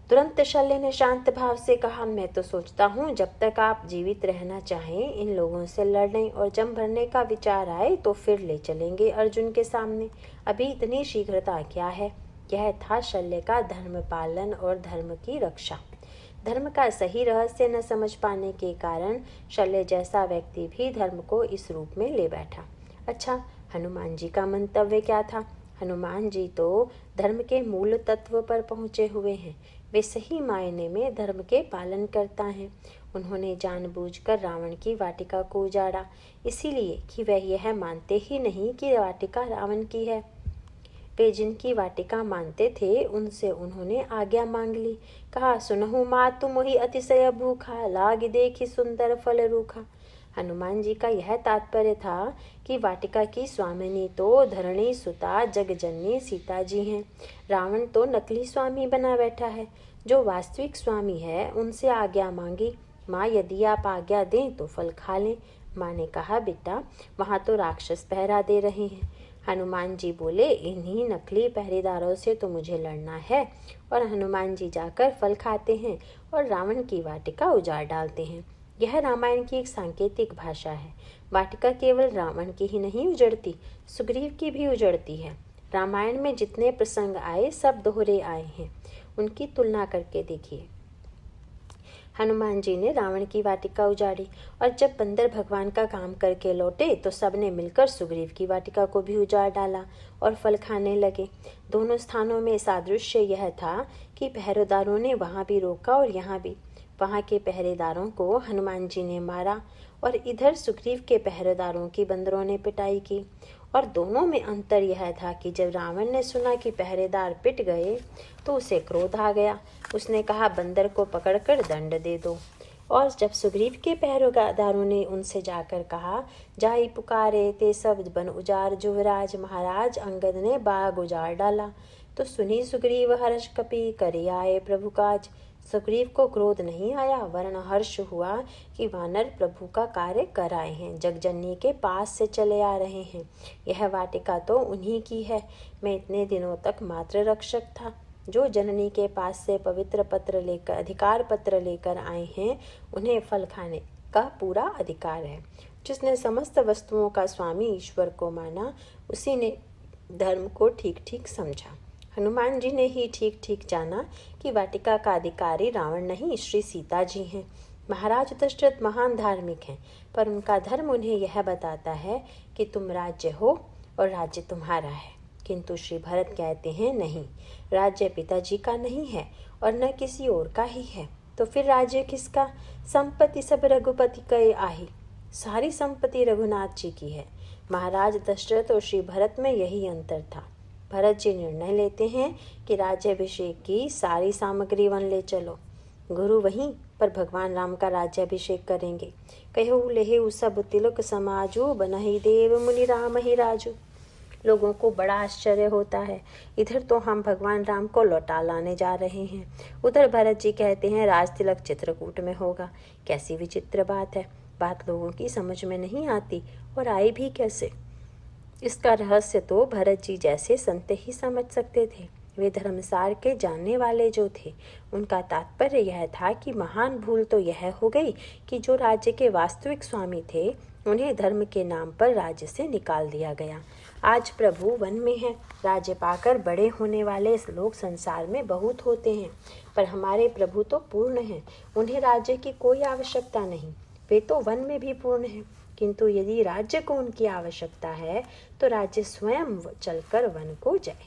तुरंत शल्य ने शांत भाव से कहा, मैं तो सोचता हूँ जब तक आप जीवित रहना चाहें इन लोगों से लड़ने, और जम भरने का विचार आए तो फिर ले चलेंगे अर्जुन के सामने। अभी इतनी शीघ्रता क्या है? यह था शल्य का धर्म पालन और धर्म की रक्षा। धर्म का सही रहस्य न समझ पाने के कारण शल्य जैसा व्यक्ति भी धर्म को इस रूप में ले बैठा। अच्छा, हनुमान जी का मंतव्य क्या था? हनुमान जी तो धर्म के मूल तत्व पर पहुँचे हुए हैं। वे सही मायने में धर्म के पालन करता हैं। उन्होंने जानबूझकर रावण की वाटिका को उजाड़ा, इसीलिए कि वह यह मानते ही नहीं कि वाटिका रावण की है। वे जिनकी वाटिका मानते थे उनसे उन्होंने आज्ञा मांग ली। कहा, सुनहु मातु मोहि अतिशय भूखा, लाग देखि सुंदर फल रूखा। हनुमान जी का यह तात्पर्य था कि वाटिका की स्वामिनी तो धरणी सुता जगजननी सीता जी हैं। रावण तो नकली स्वामी बना बैठा है। जो वास्तविक स्वामी है उनसे आज्ञा मांगी, माँ यदि आप आज्ञा दें तो फल खा लें। माँ ने कहा, बेटा, वहाँ तो राक्षस पहरा दे रहे हैं। हनुमान जी बोले, इन्हीं नकली पहरेदारों से तो मुझे लड़ना है। और हनुमान जी जाकर फल खाते हैं और रावण की वाटिका उजाड़ डालते हैं। यह रामायण की एक सांकेतिक भाषा है। वाटिका केवल रावण की ही नहीं उजड़ती, सुग्रीव की भी उजड़ती है। रामायण में जितने प्रसंग आए सब दोहरे आए हैं, उनकी तुलना करके देखिए। हनुमान जी ने रावण की वाटिका उजाड़ी, और जब बंदर भगवान का काम करके लौटे तो सबने मिलकर सुग्रीव की वाटिका को भी उजाड़ डाला और फल खाने लगे। दोनों स्थानों में सादृश्य यह था कि पहरेदारों ने वहाँ भी रोका और यहाँ भी। वहाँ के पहरेदारों को हनुमान जी ने मारा और इधर सुग्रीव के पहरेदारों की बंदरों ने पिटाई की। और दोनों में अंतर यह था कि जब रावण ने सुना कि पहरेदार पिट गए तो उसे क्रोध आ गया। उसने कहा, बंदर को पकड़कर दंड दे दो। और जब सुग्रीव के पहरेदारों ने उनसे जाकर कहा, जाई पुकारे ते सब बन उजार जुवराज, महाराज अंगद ने बाग उजाड़ डाला, तो सुनी सुग्रीव हर्ष कपि करे आए प्रभु काज। सुग्रीव को क्रोध नहीं आया, वरन हर्ष हुआ कि वानर प्रभु का कार्य कर आए हैं, जगजननी के पास से चले आ रहे हैं। यह वाटिका तो उन्हीं की है। मैं इतने दिनों तक मात्र रक्षक था। जो जननी के पास से पवित्र पत्र लेकर अधिकार पत्र लेकर आए हैं, उन्हें फल खाने का पूरा अधिकार है। जिसने समस्त वस्तुओं का स्वामी ईश्वर को माना, उसी ने धर्म को ठीक ठीक समझा। हनुमान जी ने ही ठीक ठीक जाना कि वाटिका का अधिकारी रावण नहीं, श्री सीता जी हैं। महाराज दशरथ महान धार्मिक हैं, पर उनका धर्म उन्हें यह बताता है कि तुम राज्य हो और राज्य तुम्हारा है। किंतु श्री भरत कहते हैं, नहीं, राज्य पिताजी का नहीं है और न किसी और का ही है। तो फिर राज्य किसका? संपत्ति सब रघुपति कई आही, सारी संपत्ति रघुनाथ जी की है। महाराज दशरथ और श्री भरत में यही अंतर था। भरत जी निर्णय लेते हैं कि राज्याभिषेक की सारी सामग्री वन ले चलो। गुरु वहीं पर भगवान राम का राज्याभिषेक करेंगे। कहु लेहु सब तिलक समाजू, बनहि देव मुनि राम ही राजू। लोगों को बड़ा आश्चर्य होता है। इधर तो हम भगवान राम को लौटा लाने जा रहे हैं, उधर भरत जी कहते हैं राज तिलक चित्रकूट में होगा। कैसी विचित्र बात है। बात लोगों की समझ में नहीं आती, और आई भी कैसे। इसका रहस्य तो भरत जी जैसे संत ही समझ सकते थे। वे धर्मसार के जानने वाले जो थे, उनका तात्पर्य यह था कि महान भूल तो यह हो गई कि जो राज्य के वास्तविक स्वामी थे, उन्हें धर्म के नाम पर राज्य से निकाल दिया गया। आज प्रभु वन में हैं। राज्य पाकर बड़े होने वाले लोग संसार में बहुत होते हैं, पर हमारे प्रभु तो पूर्ण हैं। उन्हें राज्य की कोई आवश्यकता नहीं। वे तो वन में भी पूर्ण हैं। किंतु यदि राज्य को उनकी आवश्यकता है, तो राज्य स्वयं चलकर वन को जाए।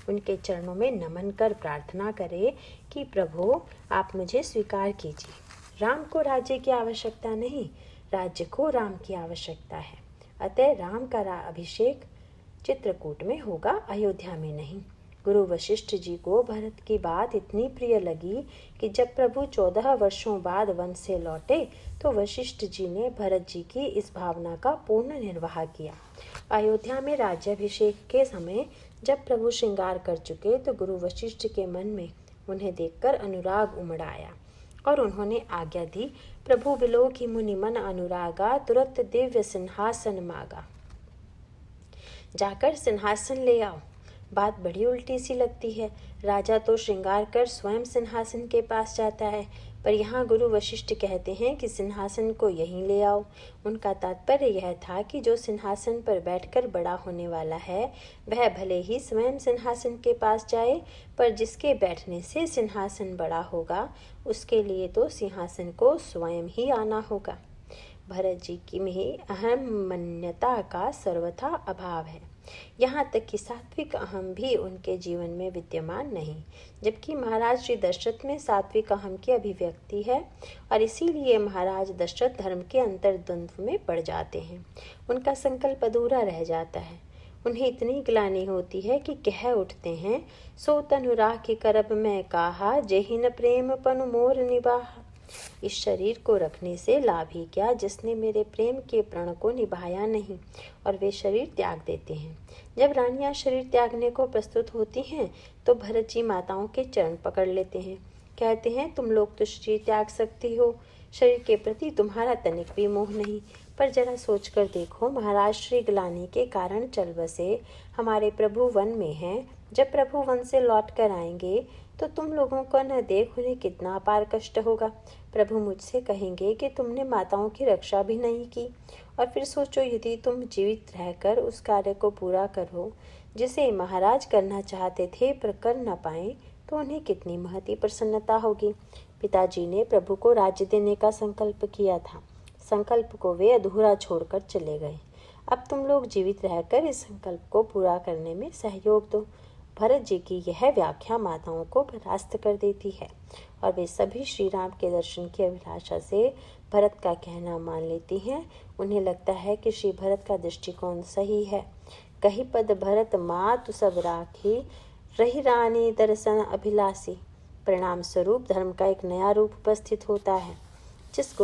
उनके चरणों में नमन कर प्रार्थना करे कि प्रभु आप मुझे स्वीकार कीजिए। राम को राज्य की आवश्यकता नहीं, राज्य को राम की आवश्यकता है। अतः राम का अभिषेक चित्रकूट में होगा, अयोध्या में नहीं। गुरु वशिष्ठ जी को भरत की बात इतनी प्रिय लगी कि जब प्रभु 14 वर्षों बाद वन से लौटे, तो वशिष्ठ जी ने भरत जी की इस भावना का पूर्ण निर्वाह किया। अयोध्या में राज्याभिषेक के समय जब प्रभु श्रृंगार कर चुके, तो गुरु वशिष्ठ के मन में उन्हें देखकर अनुराग उमड़ आया और उन्होंने आज्ञा दी, प्रभु बिलोकी मुनि मन अनुरागा, तुरंत दिव्य सिंहासन मांगा। जाकर सिंहासन ले आओ। बात बड़ी उल्टी सी लगती है। राजा तो श्रृंगार कर स्वयं सिंहासन के पास जाता है, पर यहाँ गुरु वशिष्ठ कहते हैं कि सिंहासन को यहीं ले आओ। उनका तात्पर्य यह था कि जो सिंहासन पर बैठकर बड़ा होने वाला है, वह भले ही स्वयं सिंहासन के पास जाए, पर जिसके बैठने से सिंहासन बड़ा होगा, उसके लिए तो सिंहासन को स्वयं ही आना होगा। भरत जी की में अहमन्यता का सर्वथा अभाव है। यहाँ तक कि सात्विक अहम भी उनके जीवन में विद्यमान नहीं, जबकि महाराज श्री दशरथ में सात्विक अहम की अभिव्यक्ति है, और इसीलिए महाराज दशरथ धर्म के अंतर्द्वंद्व में पड़ जाते हैं। उनका संकल्प अधूरा रह जाता है। उन्हें इतनी ग्लानि होती है कि कह उठते हैं, सो तनुराग की करब में कहा, जेहिन प्रेम पनु मोर निबाह। इस शरीर को रखने से लाभ ही क्या, जिसने मेरे प्रेम के प्रण को निभाया नहीं। और वे शरीर त्याग देते हैं। जब रानियां शरीर त्यागने को प्रस्तुत होती हैं, तो भरत जी माताओं के चरण पकड़ लेते हैं। कहते हैं, तुम लोग तो शरीर त्याग सकती हो, शरीर के प्रति तुम्हारा तनिक भी मोह नहीं। पर जरा सोचकर देखो, महाराज श्री ग्लानि के कारण चल बसे, हमारे प्रभु वन में हैं। जब प्रभु वन से लौट कर आएंगे, तो तुम लोगों को न देख उन्हें कितना अपार कष्ट होगा। प्रभु मुझसे कहेंगे कि तुमने माताओं की रक्षा भी नहीं की। और फिर सोचो, यदि तुम जीवित रहकर उस कार्य को पूरा करो जिसे महाराज करना चाहते थे पर कर न पाए, तो उन्हें कितनी महती प्रसन्नता होगी। पिताजी ने प्रभु को राज्य देने का संकल्प किया था। संकल्प को वे अधूरा छोड़कर चले गए। अब तुम लोग जीवित रहकर इस संकल्प को पूरा करने में सहयोग दो। भरत जी की यह व्याख्या माताओं को परास्त कर देती है और वे सभी श्री राम के दर्शन की अभिलाषा से भरत का कहना मान लेती हैं। उन्हें लगता है कि श्री भरत का दृष्टिकोण सही है। कही पद भरत मातु सब राखी, रही रानी दर्शन अभिलाषी। परिणाम स्वरूप धर्म का एक नया रूप उपस्थित होता है, जिसे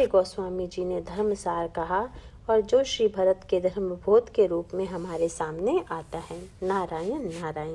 गोस्वामी जी ने धर्मसार कहा और जो श्री भरत के धर्मबोध के रूप में हमारे सामने आता है। नारायण नारायण।